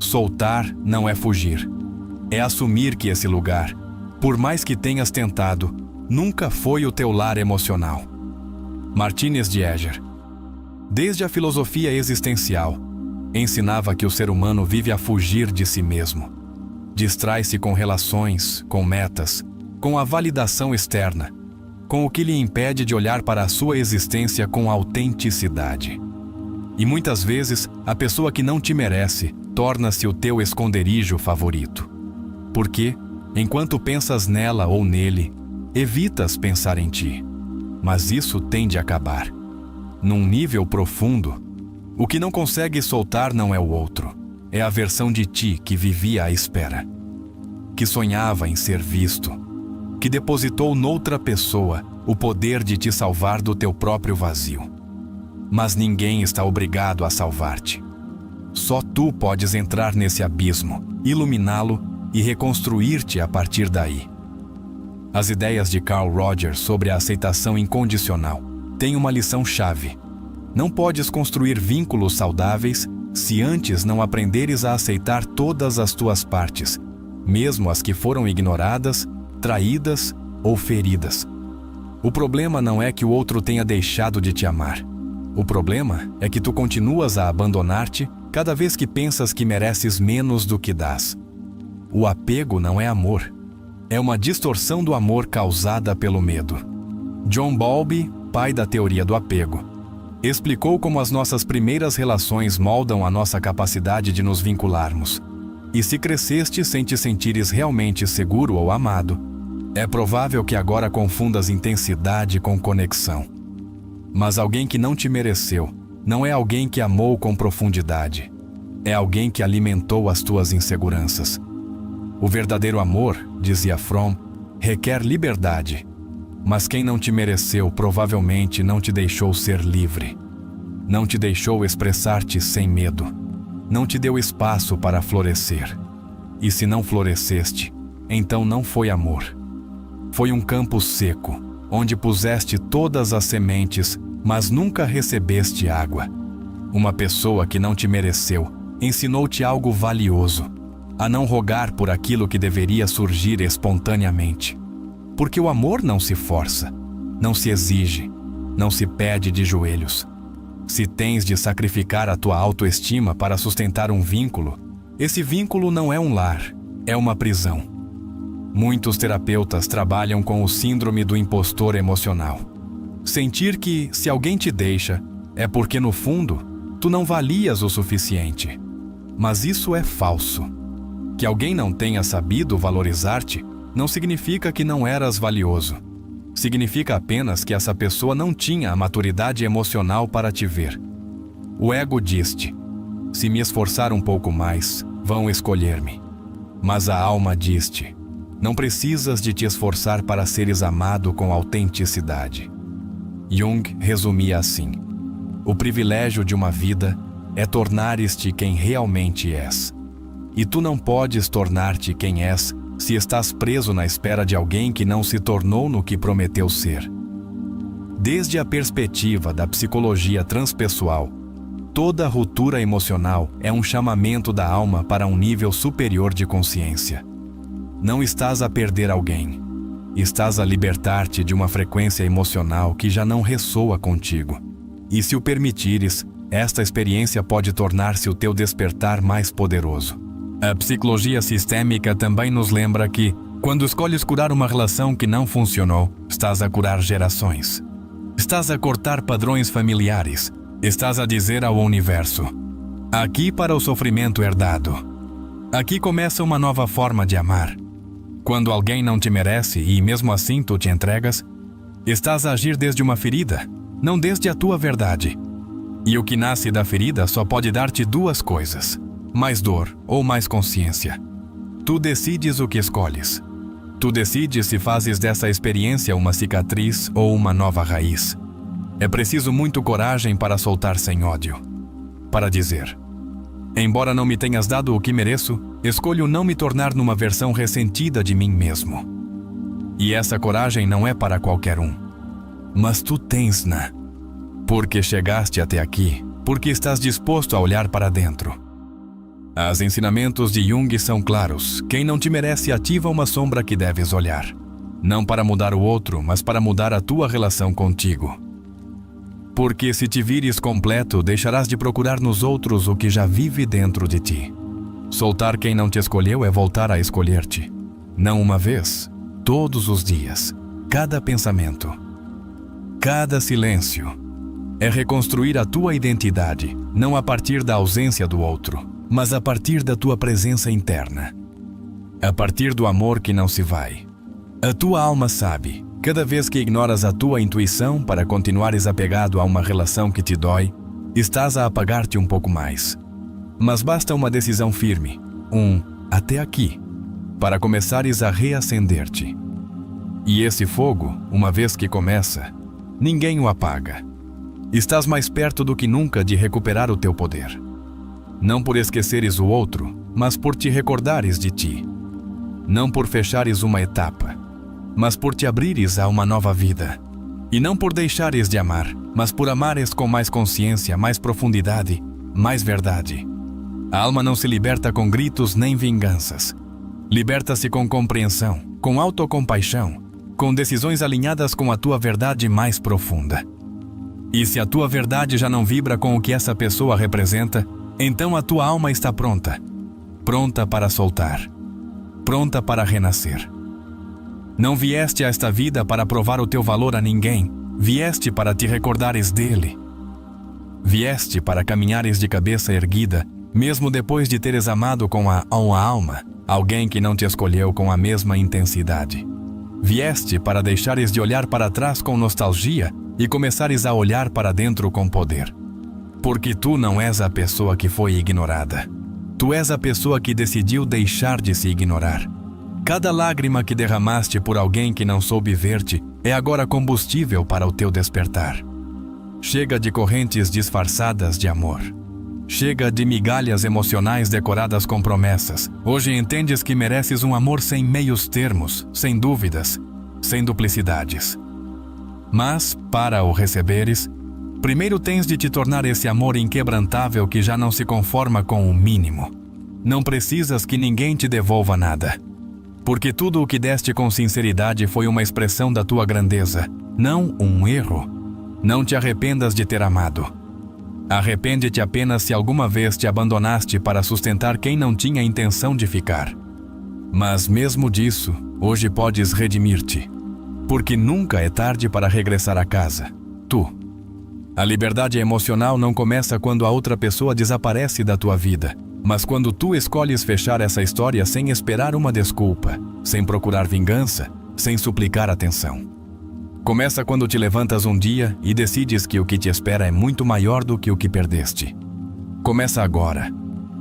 Soltar não é fugir. É assumir que esse lugar, por mais que tenhas tentado, nunca foi o teu lar emocional. Martínez de Egger, desde a filosofia existencial, ensinava que o ser humano vive a fugir de si mesmo. Distrai-se com relações, com metas, com a validação externa, com o que lhe impede de olhar para a sua existência com autenticidade. E muitas vezes, a pessoa que não te merece torna-se o teu esconderijo favorito. Porque, enquanto pensas nela ou nele, evitas pensar em ti. Mas isso tende a acabar. Num nível profundo, o que não consegue soltar não é o outro, é a versão de ti que vivia à espera, que sonhava em ser visto, que depositou noutra pessoa o poder de te salvar do teu próprio vazio. Mas ninguém está obrigado a salvar-te. Só tu podes entrar nesse abismo, iluminá-lo e reconstruir-te a partir daí. As ideias de Carl Rogers sobre a aceitação incondicional têm uma lição-chave. Não podes construir vínculos saudáveis se antes não aprenderes a aceitar todas as tuas partes, mesmo as que foram ignoradas, traídas ou feridas. O problema não é que o outro tenha deixado de te amar. O problema é que tu continuas a abandonar-te cada vez que pensas que mereces menos do que dás. O apego não é amor. É uma distorção do amor causada pelo medo. John Bowlby, pai da teoria do apego, explicou como as nossas primeiras relações moldam a nossa capacidade de nos vincularmos. E se cresceste sem te sentires realmente seguro ou amado, é provável que agora confundas intensidade com conexão. Mas alguém que não te mereceu não é alguém que amou com profundidade. É alguém que alimentou as tuas inseguranças. O verdadeiro amor, dizia Fromm, requer liberdade. Mas quem não te mereceu provavelmente não te deixou ser livre. Não te deixou expressar-te sem medo. Não te deu espaço para florescer. E se não floresceste, então não foi amor. Foi um campo seco, onde puseste todas as sementes, mas nunca recebeste água. Uma pessoa que não te mereceu ensinou-te algo valioso, a não rogar por aquilo que deveria surgir espontaneamente. Porque o amor não se força, não se exige, não se pede de joelhos. Se tens de sacrificar a tua autoestima para sustentar um vínculo, esse vínculo não é um lar, é uma prisão. Muitos terapeutas trabalham com o síndrome do impostor emocional. Sentir que, se alguém te deixa, é porque, no fundo, tu não valias o suficiente. Mas isso é falso. Que alguém não tenha sabido valorizar-te não significa que não eras valioso. Significa apenas que essa pessoa não tinha a maturidade emocional para te ver. O ego diz-te: se me esforçar um pouco mais, vão escolher-me. Mas a alma diz-te: não precisas de te esforçar para seres amado com autenticidade. Jung resumia assim: o privilégio de uma vida é tornares-te quem realmente és. E tu não podes tornar-te quem és se estás preso na espera de alguém que não se tornou no que prometeu ser. Desde a perspectiva da psicologia transpessoal, toda ruptura emocional é um chamamento da alma para um nível superior de consciência. Não estás a perder alguém. Estás a libertar-te de uma frequência emocional que já não ressoa contigo. E se o permitires, esta experiência pode tornar-se o teu despertar mais poderoso. A psicologia sistêmica também nos lembra que, quando escolhes curar uma relação que não funcionou, estás a curar gerações. Estás a cortar padrões familiares. Estás a dizer ao universo: aqui para o sofrimento herdado. Aqui começa uma nova forma de amar. Quando alguém não te merece e mesmo assim tu te entregas, estás a agir desde uma ferida, não desde a tua verdade. E o que nasce da ferida só pode dar-te duas coisas: mais dor ou mais consciência. Tu decides o que escolhes. Tu decides se fazes dessa experiência uma cicatriz ou uma nova raiz. É preciso muito coragem para soltar sem ódio. Para dizer: embora não me tenhas dado o que mereço, escolho não me tornar numa versão ressentida de mim mesmo. E essa coragem não é para qualquer um. Mas tu tens-na. Porque chegaste até aqui, porque estás disposto a olhar para dentro. Os ensinamentos de Jung são claros. Quem não te merece ativa uma sombra que deves olhar. Não para mudar o outro, mas para mudar a tua relação contigo. Porque se te vires completo, deixarás de procurar nos outros o que já vive dentro de ti. Soltar quem não te escolheu é voltar a escolher-te. Não uma vez, todos os dias, cada pensamento, cada silêncio. É reconstruir a tua identidade, não a partir da ausência do outro, mas a partir da tua presença interna. A partir do amor que não se vai. A tua alma sabe. Cada vez que ignoras a tua intuição para continuares apegado a uma relação que te dói, estás a apagar-te um pouco mais. Mas basta uma decisão firme, até aqui, para começares a reacender-te. E esse fogo, uma vez que começa, ninguém o apaga. Estás mais perto do que nunca de recuperar o teu poder. Não por esqueceres o outro, mas por te recordares de ti. Não por fechares uma etapa, mas por te abrires a uma nova vida. E não por deixares de amar, mas por amares com mais consciência, mais profundidade, mais verdade. A alma não se liberta com gritos nem vinganças. Liberta-se com compreensão, com autocompaixão, com decisões alinhadas com a tua verdade mais profunda. E se a tua verdade já não vibra com o que essa pessoa representa, então a tua alma está pronta. Pronta para soltar. Pronta para renascer. Não vieste a esta vida para provar o teu valor a ninguém. Vieste para te recordares dele. Vieste para caminhares de cabeça erguida, mesmo depois de teres amado com a alma alguém que não te escolheu com a mesma intensidade. Vieste para deixares de olhar para trás com nostalgia e começares a olhar para dentro com poder. Porque tu não és a pessoa que foi ignorada. Tu és a pessoa que decidiu deixar de se ignorar. Cada lágrima que derramaste por alguém que não soube ver-te é agora combustível para o teu despertar. Chega de correntes disfarçadas de amor. Chega de migalhas emocionais decoradas com promessas. Hoje entendes que mereces um amor sem meios termos, sem dúvidas, sem duplicidades. Mas, para o receberes, primeiro tens de te tornar esse amor inquebrantável que já não se conforma com o mínimo. Não precisas que ninguém te devolva nada. Porque tudo o que deste com sinceridade foi uma expressão da tua grandeza, não um erro. Não te arrependas de ter amado. Arrepende-te apenas se alguma vez te abandonaste para sustentar quem não tinha intenção de ficar. Mas mesmo disso, hoje podes redimir-te. Porque nunca é tarde para regressar a casa. Tu. A liberdade emocional não começa quando a outra pessoa desaparece da tua vida, mas quando tu escolhes fechar essa história sem esperar uma desculpa, sem procurar vingança, sem suplicar atenção. Começa quando te levantas um dia e decides que o que te espera é muito maior do que o que perdeste. Começa agora.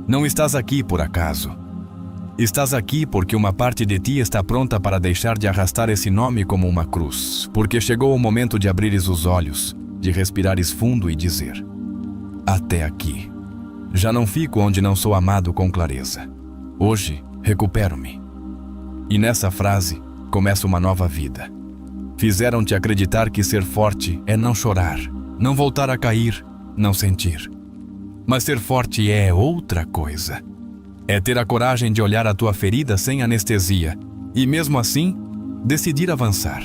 Não estás aqui por acaso. Estás aqui porque uma parte de ti está pronta para deixar de arrastar esse nome como uma cruz, porque chegou o momento de abrires os olhos, de respirares fundo e dizer: até aqui. Já não fico onde não sou amado com clareza. Hoje, recupero-me. E nessa frase, começa uma nova vida. Fizeram-te acreditar que ser forte é não chorar, não voltar a cair, não sentir. Mas ser forte é outra coisa. É ter a coragem de olhar a tua ferida sem anestesia e, mesmo assim, decidir avançar.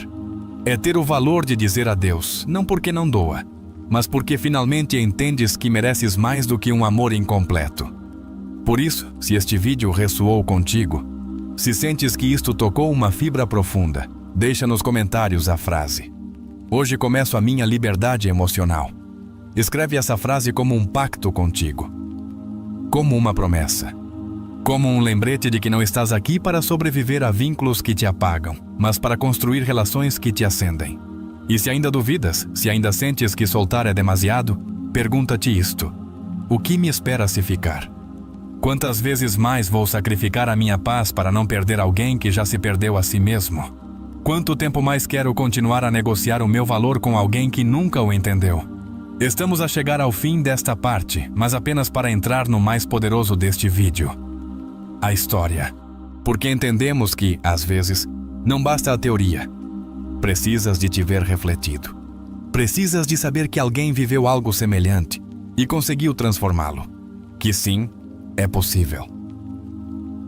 É ter o valor de dizer adeus, não porque não doa, mas porque finalmente entendes que mereces mais do que um amor incompleto. Por isso, se este vídeo ressoou contigo, se sentes que isto tocou uma fibra profunda, deixa nos comentários a frase: hoje começo a minha liberdade emocional. Escreve essa frase como um pacto contigo, como uma promessa, como um lembrete de que não estás aqui para sobreviver a vínculos que te apagam, mas para construir relações que te acendem. E se ainda duvidas, se ainda sentes que soltar é demasiado, pergunta-te isto: o que me espera se ficar? Quantas vezes mais vou sacrificar a minha paz para não perder alguém que já se perdeu a si mesmo? Quanto tempo mais quero continuar a negociar o meu valor com alguém que nunca o entendeu? Estamos a chegar ao fim desta parte, mas apenas para entrar no mais poderoso deste vídeo: a história. Porque entendemos que, às vezes, não basta a teoria. Precisas de te ver refletido. Precisas de saber que alguém viveu algo semelhante e conseguiu transformá-lo. Que sim, é possível.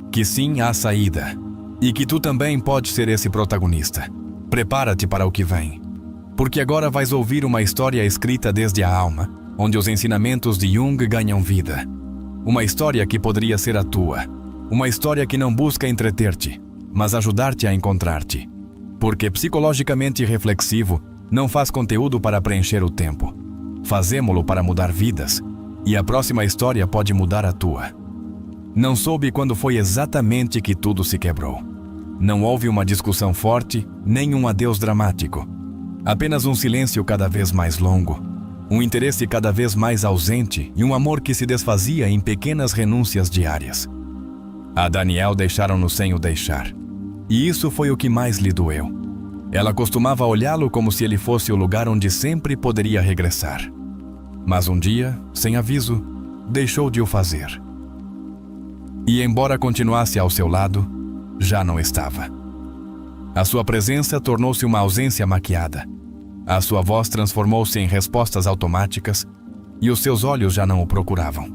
Que sim, há saída. E que tu também podes ser esse protagonista. Prepara-te para o que vem. Porque agora vais ouvir uma história escrita desde a alma, onde os ensinamentos de Jung ganham vida. Uma história que poderia ser a tua. Uma história que não busca entreter-te, mas ajudar-te a encontrar-te. Porque psicologicamente reflexivo não faz conteúdo para preencher o tempo. Fazemo-lo para mudar vidas, e a próxima história pode mudar a tua. Não soube quando foi exatamente que tudo se quebrou. Não houve uma discussão forte, nem um adeus dramático. Apenas um silêncio cada vez mais longo, um interesse cada vez mais ausente e um amor que se desfazia em pequenas renúncias diárias. A Danielle deixaram-no sem o deixar. E isso foi o que mais lhe doeu. Ela costumava olhá-lo como se ele fosse o lugar onde sempre poderia regressar. Mas um dia, sem aviso, deixou de o fazer. E embora continuasse ao seu lado, já não estava. A sua presença tornou-se uma ausência maquiada. A sua voz transformou-se em respostas automáticas e os seus olhos já não o procuravam.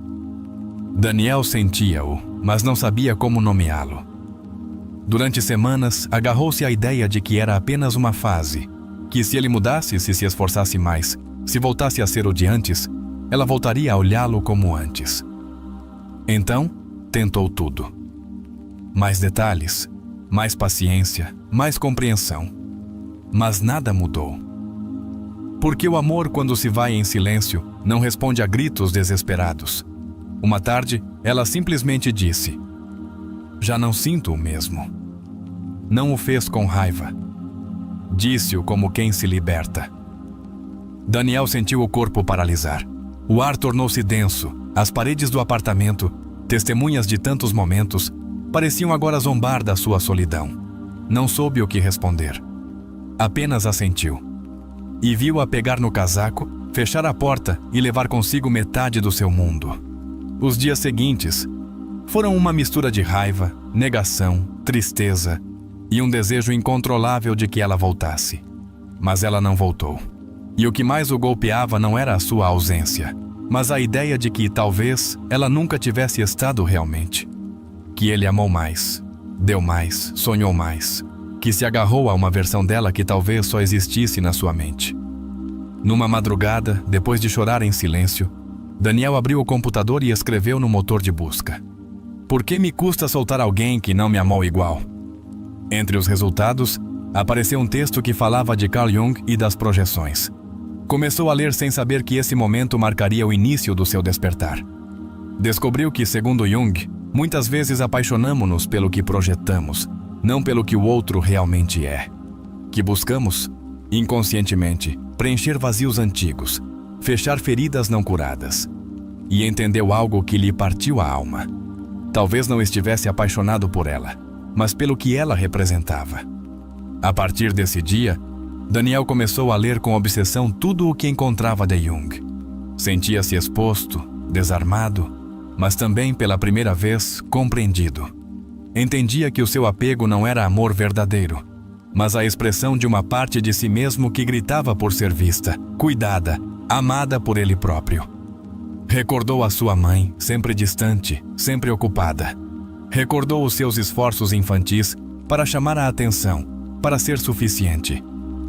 Danielle sentia-o, mas não sabia como nomeá-lo. Durante semanas, agarrou-se à ideia de que era apenas uma fase, que se ele mudasse, se esforçasse mais, se voltasse a ser o de antes, ela voltaria a olhá-lo como antes. Então, tentou tudo. Mais detalhes, mais paciência, mais compreensão. Mas nada mudou. Porque o amor, quando se vai em silêncio, não responde a gritos desesperados. Uma tarde, ela simplesmente disse: "Já não sinto o mesmo." Não o fez com raiva. Disse-o como quem se liberta. Daniel sentiu o corpo paralisar. O ar tornou-se denso. As paredes do apartamento, testemunhas de tantos momentos, pareciam agora zombar da sua solidão. Não soube o que responder. Apenas assentiu. E viu-a pegar no casaco, fechar a porta e levar consigo metade do seu mundo. Os dias seguintes foram uma mistura de raiva, negação, tristeza e um desejo incontrolável de que ela voltasse. Mas ela não voltou. E o que mais o golpeava não era a sua ausência, mas a ideia de que talvez ela nunca tivesse estado realmente. Que ele amou mais, deu mais, sonhou mais, que se agarrou a uma versão dela que talvez só existisse na sua mente. Numa madrugada, depois de chorar em silêncio, Daniel abriu o computador e escreveu no motor de busca: "Por que me custa soltar alguém que não me amou igual?" Entre os resultados, apareceu um texto que falava de Carl Jung e das projeções. Começou a ler sem saber que esse momento marcaria o início do seu despertar. Descobriu que, segundo Jung, muitas vezes apaixonamo-nos pelo que projetamos, não pelo que o outro realmente é. Que buscamos, inconscientemente, preencher vazios antigos, fechar feridas não curadas. E entendeu algo que lhe partiu a alma. Talvez não estivesse apaixonado por ela, mas pelo que ela representava. A partir desse dia, Daniel começou a ler com obsessão tudo o que encontrava de Jung. Sentia-se exposto, desarmado, mas também, pela primeira vez, compreendido. Entendia que o seu apego não era amor verdadeiro, mas a expressão de uma parte de si mesmo que gritava por ser vista, cuidada, amada por ele próprio. Recordou a sua mãe, sempre distante, sempre ocupada. Recordou os seus esforços infantis para chamar a atenção, para ser suficiente.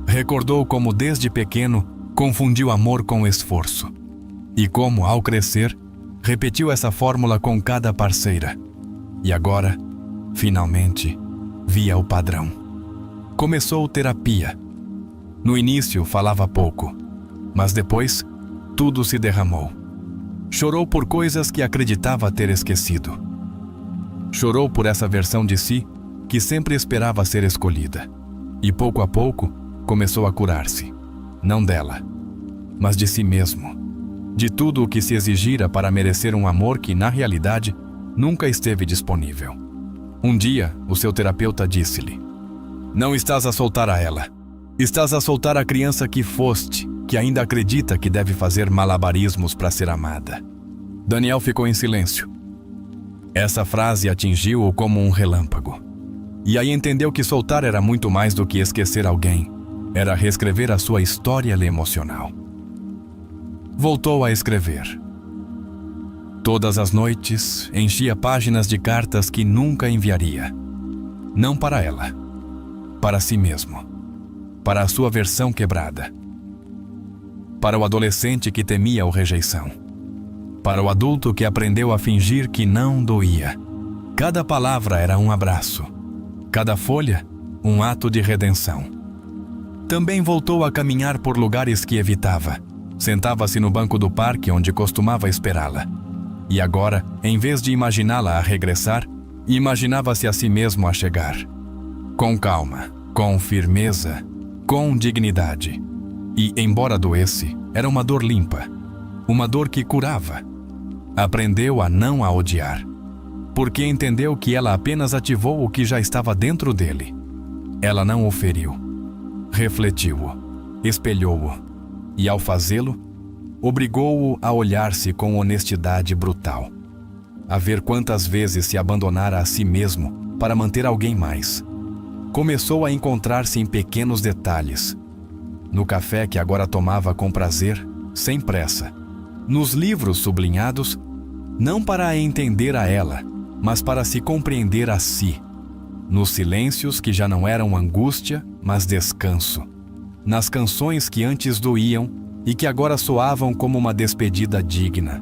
Recordou como, desde pequeno, confundiu amor com esforço. E como, ao crescer, repetiu essa fórmula com cada parceira. E agora, finalmente, via o padrão. Começou terapia. No início, falava pouco, mas depois, tudo se derramou. Chorou por coisas que acreditava ter esquecido. Chorou por essa versão de si que sempre esperava ser escolhida. E pouco a pouco, começou a curar-se. Não dela, mas de si mesmo. De tudo o que se exigira para merecer um amor que, na realidade, nunca esteve disponível. Um dia, o seu terapeuta disse-lhe: "Não estás a soltar a ela. Estás a soltar a criança que foste, que ainda acredita que deve fazer malabarismos para ser amada." Daniel ficou em silêncio. Essa frase atingiu-o como um relâmpago. E aí entendeu que soltar era muito mais do que esquecer alguém. Era reescrever a sua história emocional. Voltou a escrever. Todas as noites, enchia páginas de cartas que nunca enviaria. Não para ela, para si mesmo, para a sua versão quebrada, para o adolescente que temia a rejeição, para o adulto que aprendeu a fingir que não doía. Cada palavra era um abraço, cada folha, um ato de redenção. Também voltou a caminhar por lugares que evitava. Sentava-se no banco do parque onde costumava esperá-la. E agora, em vez de imaginá-la a regressar, imaginava-se a si mesmo a chegar. Com calma, com firmeza, com dignidade. E, embora doesse, era uma dor limpa. Uma dor que curava. Aprendeu a não a odiar. Porque entendeu que ela apenas ativou o que já estava dentro dele. Ela não o feriu. Refletiu-o, espelhou-o, e ao fazê-lo, obrigou-o a olhar-se com honestidade brutal, a ver quantas vezes se abandonara a si mesmo para manter alguém mais. Começou a encontrar-se em pequenos detalhes, no café que agora tomava com prazer, sem pressa, nos livros sublinhados, não para a entender a ela, mas para se compreender a si. nos silêncios que já não eram angústia, mas descanso, nas canções que antes doíam e que agora soavam como uma despedida digna.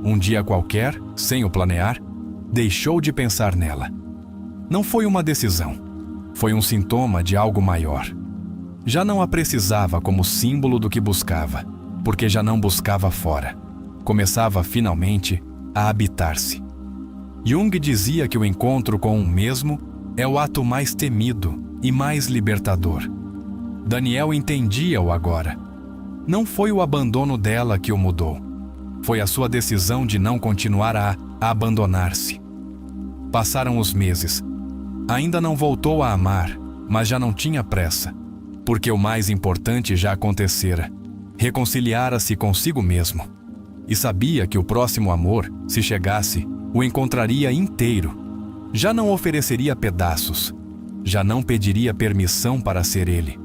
Um dia qualquer, sem o planear, deixou de pensar nela. Não foi uma decisão, foi um sintoma de algo maior. Já não a precisava como símbolo do que buscava, porque já não buscava fora. Começava finalmente a habitar-se. Jung dizia que o encontro com um mesmo é o ato mais temido e mais libertador. Daniel entendia-o agora. Não foi o abandono dela que o mudou. Foi a sua decisão de não continuar a abandonar-se. Passaram os meses. Ainda não voltou a amar, mas já não tinha pressa, porque o mais importante já acontecera. Reconciliara-se consigo mesmo. E sabia que o próximo amor, se chegasse, o encontraria inteiro. Já não ofereceria pedaços. Já não pediria permissão para ser ele.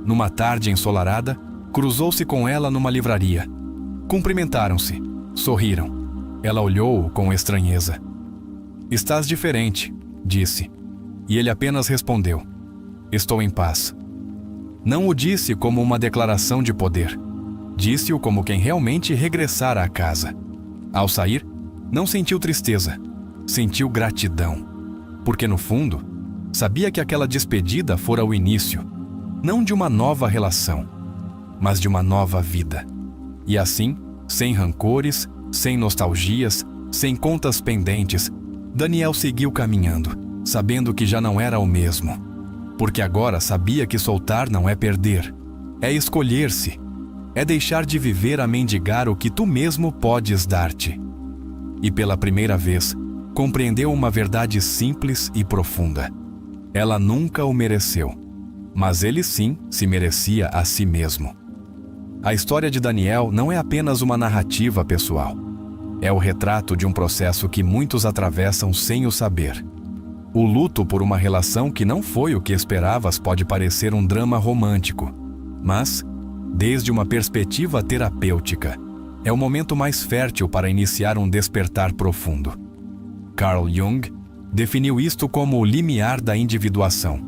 Numa tarde ensolarada, cruzou-se com ela numa livraria. Cumprimentaram-se, sorriram. Ela olhou-o com estranheza. "Estás diferente", disse. E ele apenas respondeu: "Estou em paz." Não o disse como uma declaração de poder. Disse-o como quem realmente regressara à casa. Ao sair, não sentiu tristeza, sentiu gratidão. Porque no fundo, sabia que aquela despedida fora o início, não de uma nova relação, mas de uma nova vida. E assim, sem rancores, sem nostalgias, sem contas pendentes, Daniel seguiu caminhando, sabendo que já não era o mesmo. Porque agora sabia que soltar não é perder, é escolher-se, é deixar de viver a mendigar o que tu mesmo podes dar-te. E pela primeira vez, compreendeu uma verdade simples e profunda. Ela nunca o mereceu, mas ele sim se merecia a si mesmo. A história de Daniel não é apenas uma narrativa pessoal. É o retrato de um processo que muitos atravessam sem o saber. O luto por uma relação que não foi o que esperavas pode parecer um drama romântico, mas, desde uma perspectiva terapêutica, é o momento mais fértil para iniciar um despertar profundo. Carl Jung definiu isto como o limiar da individuação.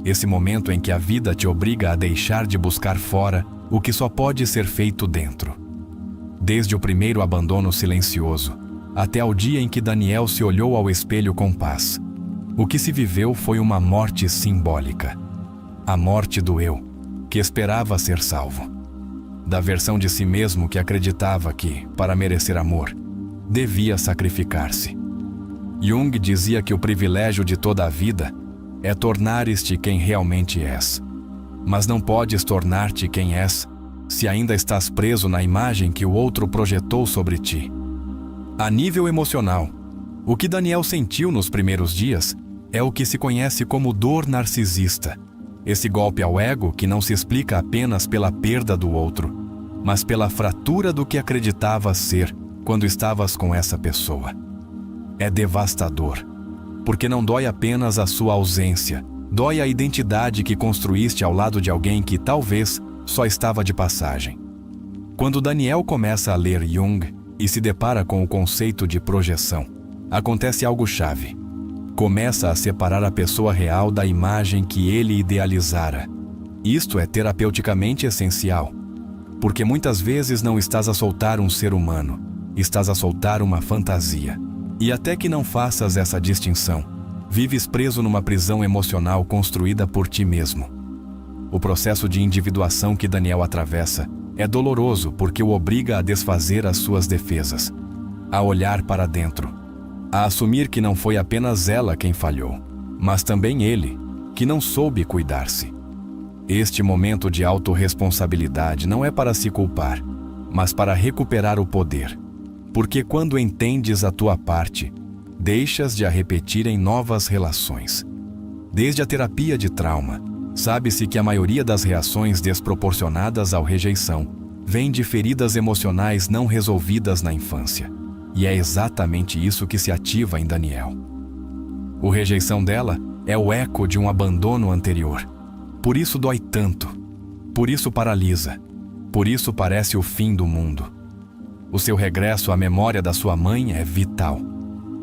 Esse momento em que a vida te obriga a deixar de buscar fora o que só pode ser feito dentro. Desde o primeiro abandono silencioso, até ao dia em que Daniel se olhou ao espelho com paz, o que se viveu foi uma morte simbólica. A morte do eu, que esperava ser salvo. Da versão de si mesmo que acreditava que, para merecer amor, devia sacrificar-se. Jung dizia que o privilégio de toda a vida é tornares-te quem realmente és. Mas não podes tornar-te quem és se ainda estás preso na imagem que o outro projetou sobre ti. A nível emocional, o que Daniel sentiu nos primeiros dias é o que se conhece como dor narcisista. Esse golpe ao ego que não se explica apenas pela perda do outro, mas pela fratura do que acreditavas ser quando estavas com essa pessoa. É devastador, porque não dói apenas a sua ausência, dói a identidade que construíste ao lado de alguém que talvez só estava de passagem. Quando Daniel começa a ler Jung e se depara com o conceito de projeção, acontece algo chave. Começa a separar a pessoa real da imagem que ele idealizara. Isto é terapeuticamente essencial, porque muitas vezes não estás a soltar um ser humano, estás a soltar uma fantasia. E até que não faças essa distinção, vives preso numa prisão emocional construída por ti mesmo. O processo de individuação que Daniel atravessa é doloroso porque o obriga a desfazer as suas defesas, a olhar para dentro, a assumir que não foi apenas ela quem falhou, mas também ele, que não soube cuidar-se. Este momento de autorresponsabilidade não é para se culpar, mas para recuperar o poder. Porque quando entendes a tua parte, deixas de a repetir em novas relações. Desde a terapia de trauma, sabe-se que a maioria das reações desproporcionadas ao rejeição vem de feridas emocionais não resolvidas na infância. E é exatamente isso que se ativa em Daniel. A rejeição dela é o eco de um abandono anterior. Por isso dói tanto. Por isso paralisa. Por isso parece o fim do mundo. O seu regresso à memória da sua mãe é vital.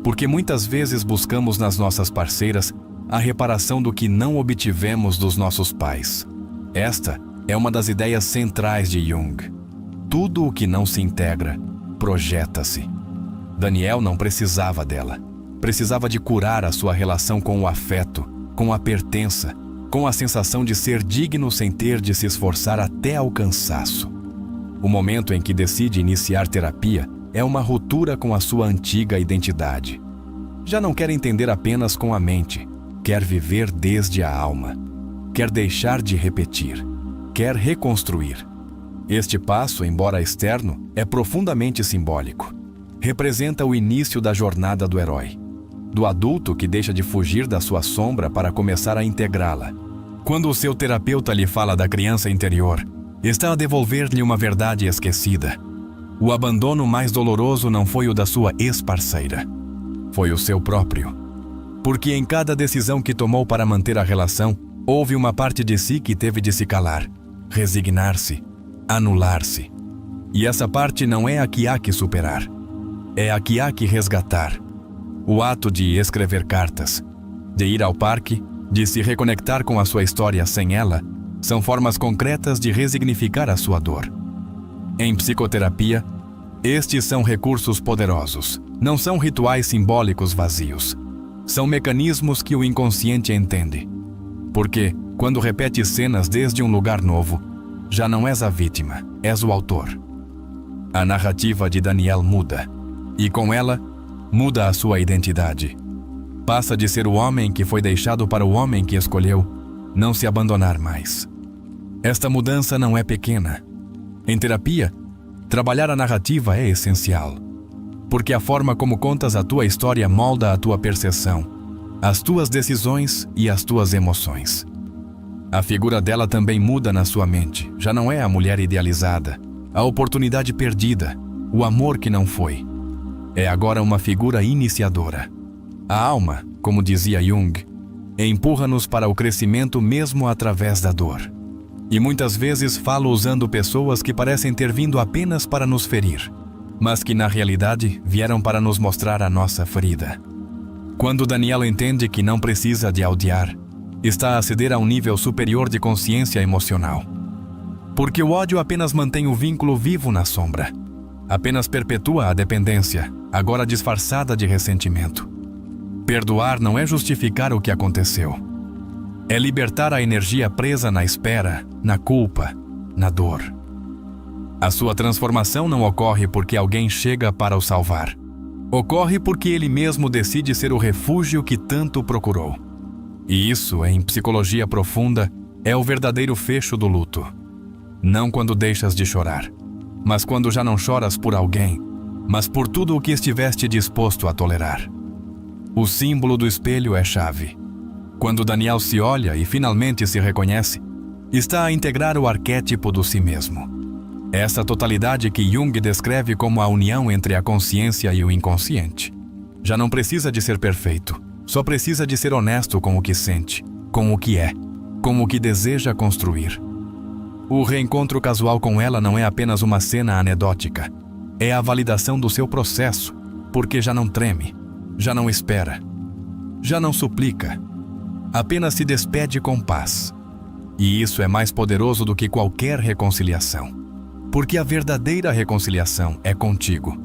Porque muitas vezes buscamos nas nossas parceiras a reparação do que não obtivemos dos nossos pais. Esta é uma das ideias centrais de Jung. Tudo o que não se integra, projeta-se. Daniel não precisava dela. Precisava de curar a sua relação com o afeto, com a pertença, com a sensação de ser digno sem ter de se esforçar até ao cansaço. O momento em que decide iniciar terapia é uma ruptura com a sua antiga identidade. Já não quer entender apenas com a mente, quer viver desde a alma. Quer deixar de repetir, quer reconstruir. Este passo, embora externo, é profundamente simbólico. Representa o início da jornada do herói, do adulto que deixa de fugir da sua sombra para começar a integrá-la. Quando o seu terapeuta lhe fala da criança interior, está a devolver-lhe uma verdade esquecida. O abandono mais doloroso não foi o da sua ex-parceira, foi o seu próprio. Porque em cada decisão que tomou para manter a relação, houve uma parte de si que teve de se calar, resignar-se, anular-se. E essa parte não é a que há que superar, é a que há que resgatar. O ato de escrever cartas, de ir ao parque, de se reconectar com a sua história sem ela, são formas concretas de resignificar a sua dor. Em psicoterapia, estes são recursos poderosos, não são rituais simbólicos vazios. São mecanismos que o inconsciente entende. Porque, quando repete cenas desde um lugar novo, já não és a vítima, és o autor. A narrativa de Daniel muda, e com ela, muda a sua identidade. Passa de ser o homem que foi deixado para o homem que escolheu não se abandonar mais. Esta mudança não é pequena. Em terapia, trabalhar a narrativa é essencial. Porque a forma como contas a tua história molda a tua percepção, as tuas decisões e as tuas emoções. A figura dela também muda na sua mente. Já não é a mulher idealizada, a oportunidade perdida, o amor que não foi. É agora uma figura iniciadora. A alma, como dizia Jung, empurra-nos para o crescimento mesmo através da dor. E muitas vezes falo usando pessoas que parecem ter vindo apenas para nos ferir, mas que na realidade vieram para nos mostrar a nossa ferida. Quando Daniel entende que não precisa de odiar, está a aceder a um nível superior de consciência emocional. Porque o ódio apenas mantém o vínculo vivo na sombra. Apenas perpetua a dependência, agora disfarçada de ressentimento. Perdoar não é justificar o que aconteceu. É libertar a energia presa na espera, na culpa, na dor. A sua transformação não ocorre porque alguém chega para o salvar. Ocorre porque ele mesmo decide ser o refúgio que tanto procurou. E isso, em psicologia profunda, é o verdadeiro fecho do luto. Não quando deixas de chorar, mas quando já não choras por alguém, mas por tudo o que estiveste disposto a tolerar. O símbolo do espelho é chave. Quando Daniel se olha e finalmente se reconhece, está a integrar o arquétipo do si mesmo. Essa totalidade que Jung descreve como a união entre a consciência e o inconsciente. Já não precisa de ser perfeito, só precisa de ser honesto com o que sente, com o que é, com o que deseja construir. O reencontro casual com ela não é apenas uma cena anedótica. É a validação do seu processo, porque já não treme, já não espera, já não suplica. Apenas se despede com paz. E isso é mais poderoso do que qualquer reconciliação. Porque a verdadeira reconciliação é contigo.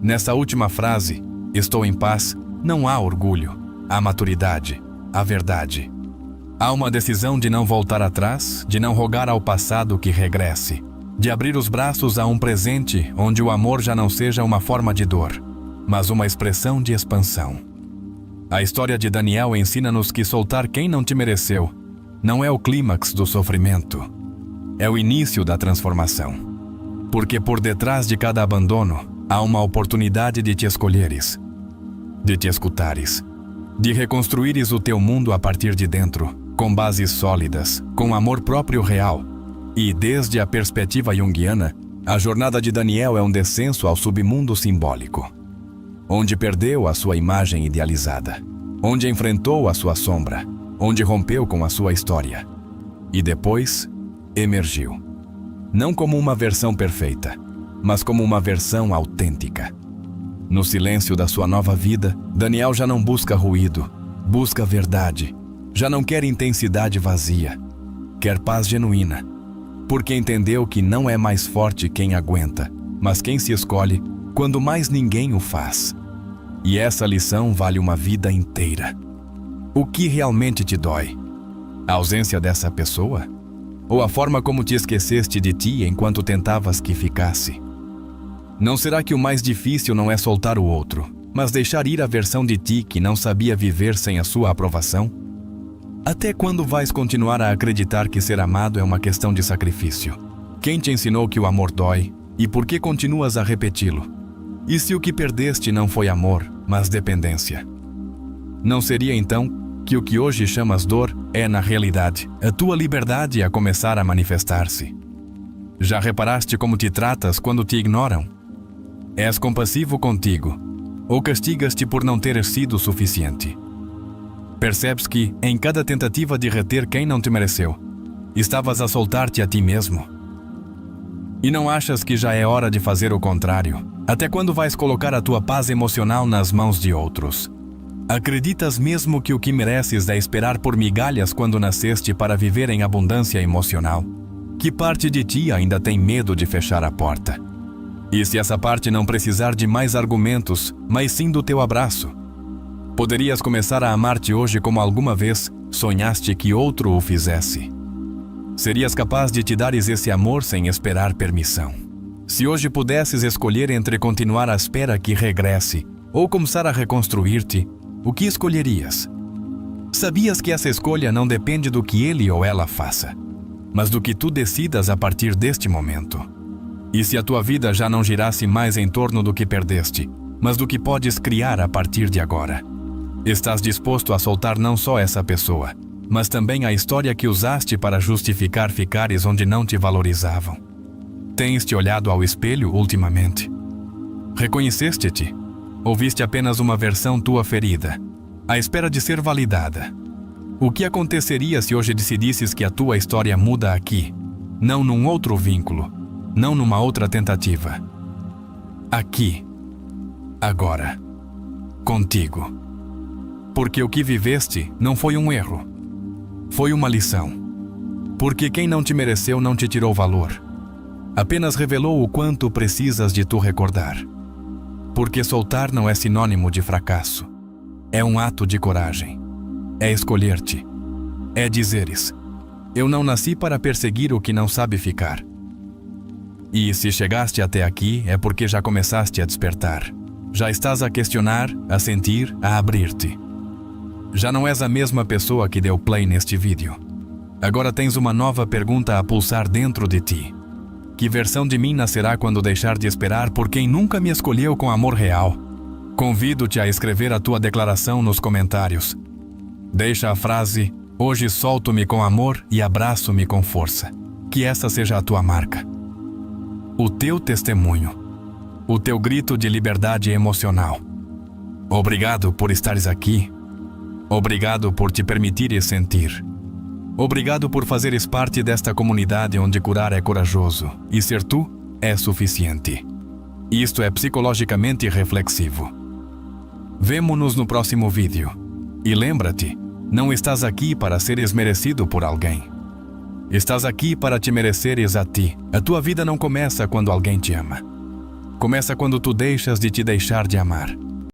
Nessa última frase, estou em paz, não há orgulho, há maturidade, há verdade. Há uma decisão de não voltar atrás, de não rogar ao passado que regresse, de abrir os braços a um presente onde o amor já não seja uma forma de dor, mas uma expressão de expansão. A história de Daniel ensina-nos que soltar quem não te mereceu não é o clímax do sofrimento, é o início da transformação. Porque por detrás de cada abandono há uma oportunidade de te escolheres, de te escutares, de reconstruires o teu mundo a partir de dentro, com bases sólidas, com amor próprio real. E, desde a perspectiva junguiana, a jornada de Daniel é um descenso ao submundo simbólico, onde perdeu a sua imagem idealizada, onde enfrentou a sua sombra, onde rompeu com a sua história. E depois, emergiu. Não como uma versão perfeita, mas como uma versão autêntica. No silêncio da sua nova vida, Daniel já não busca ruído, busca a verdade, já não quer intensidade vazia, quer paz genuína, porque entendeu que não é mais forte quem aguenta, mas quem se escolhe quando mais ninguém o faz. E essa lição vale uma vida inteira. O que realmente te dói? A ausência dessa pessoa? Ou a forma como te esqueceste de ti enquanto tentavas que ficasse? Não será que o mais difícil não é soltar o outro, mas deixar ir a versão de ti que não sabia viver sem a sua aprovação? Até quando vais continuar a acreditar que ser amado é uma questão de sacrifício? Quem te ensinou que o amor dói e por que continuas a repeti-lo? E se o que perdeste não foi amor, mas dependência? Não seria então que o que hoje chamas dor é, na realidade, a tua liberdade a começar a manifestar-se? Já reparaste como te tratas quando te ignoram? És compassivo contigo, ou castigas-te por não teres sido suficiente? Percebes que, em cada tentativa de reter quem não te mereceu, estavas a soltar-te a ti mesmo? E não achas que já é hora de fazer o contrário? Até quando vais colocar a tua paz emocional nas mãos de outros? Acreditas mesmo que o que mereces é esperar por migalhas quando nasceste para viver em abundância emocional? Que parte de ti ainda tem medo de fechar a porta? E se essa parte não precisar de mais argumentos, mas sim do teu abraço? Poderias começar a amar-te hoje como alguma vez sonhaste que outro o fizesse. Serias capaz de te dares esse amor sem esperar permissão. Se hoje pudesses escolher entre continuar à espera que regresse ou começar a reconstruir-te, o que escolherias? Sabias que essa escolha não depende do que ele ou ela faça, mas do que tu decidas a partir deste momento. E se a tua vida já não girasse mais em torno do que perdeste, mas do que podes criar a partir de agora? Estás disposto a soltar não só essa pessoa, mas também a história que usaste para justificar ficares onde não te valorizavam? Tens te olhado ao espelho ultimamente? Reconheceste-te? Ou viste apenas uma versão tua ferida, à espera de ser validada? O que aconteceria se hoje decidisses que a tua história muda aqui, não num outro vínculo, não numa outra tentativa? Aqui, agora, contigo. Porque o que viveste não foi um erro, foi uma lição. Porque quem não te mereceu não te tirou valor, apenas revelou o quanto precisas de tu recordar. Porque soltar não é sinônimo de fracasso. É um ato de coragem. É escolher-te. É dizeres: eu não nasci para perseguir o que não sabe ficar. E se chegaste até aqui é porque já começaste a despertar. Já estás a questionar, a sentir, a abrir-te. Já não és a mesma pessoa que deu play neste vídeo. Agora tens uma nova pergunta a pulsar dentro de ti. Que versão de mim nascerá quando deixar de esperar por quem nunca me escolheu com amor real? Convido-te a escrever a tua declaração nos comentários. Deixa a frase: hoje solto-me com amor e abraço-me com força. Que essa seja a tua marca. O teu testemunho. O teu grito de liberdade emocional. Obrigado por estares aqui. Obrigado por te permitires sentir. Obrigado por fazeres parte desta comunidade onde curar é corajoso e ser tu é suficiente. Isto é psicologicamente reflexivo. Vemo-nos no próximo vídeo. E lembra-te, não estás aqui para seres merecido por alguém. Estás aqui para te mereceres a ti. A tua vida não começa quando alguém te ama. Começa quando tu deixas de te deixar de amar.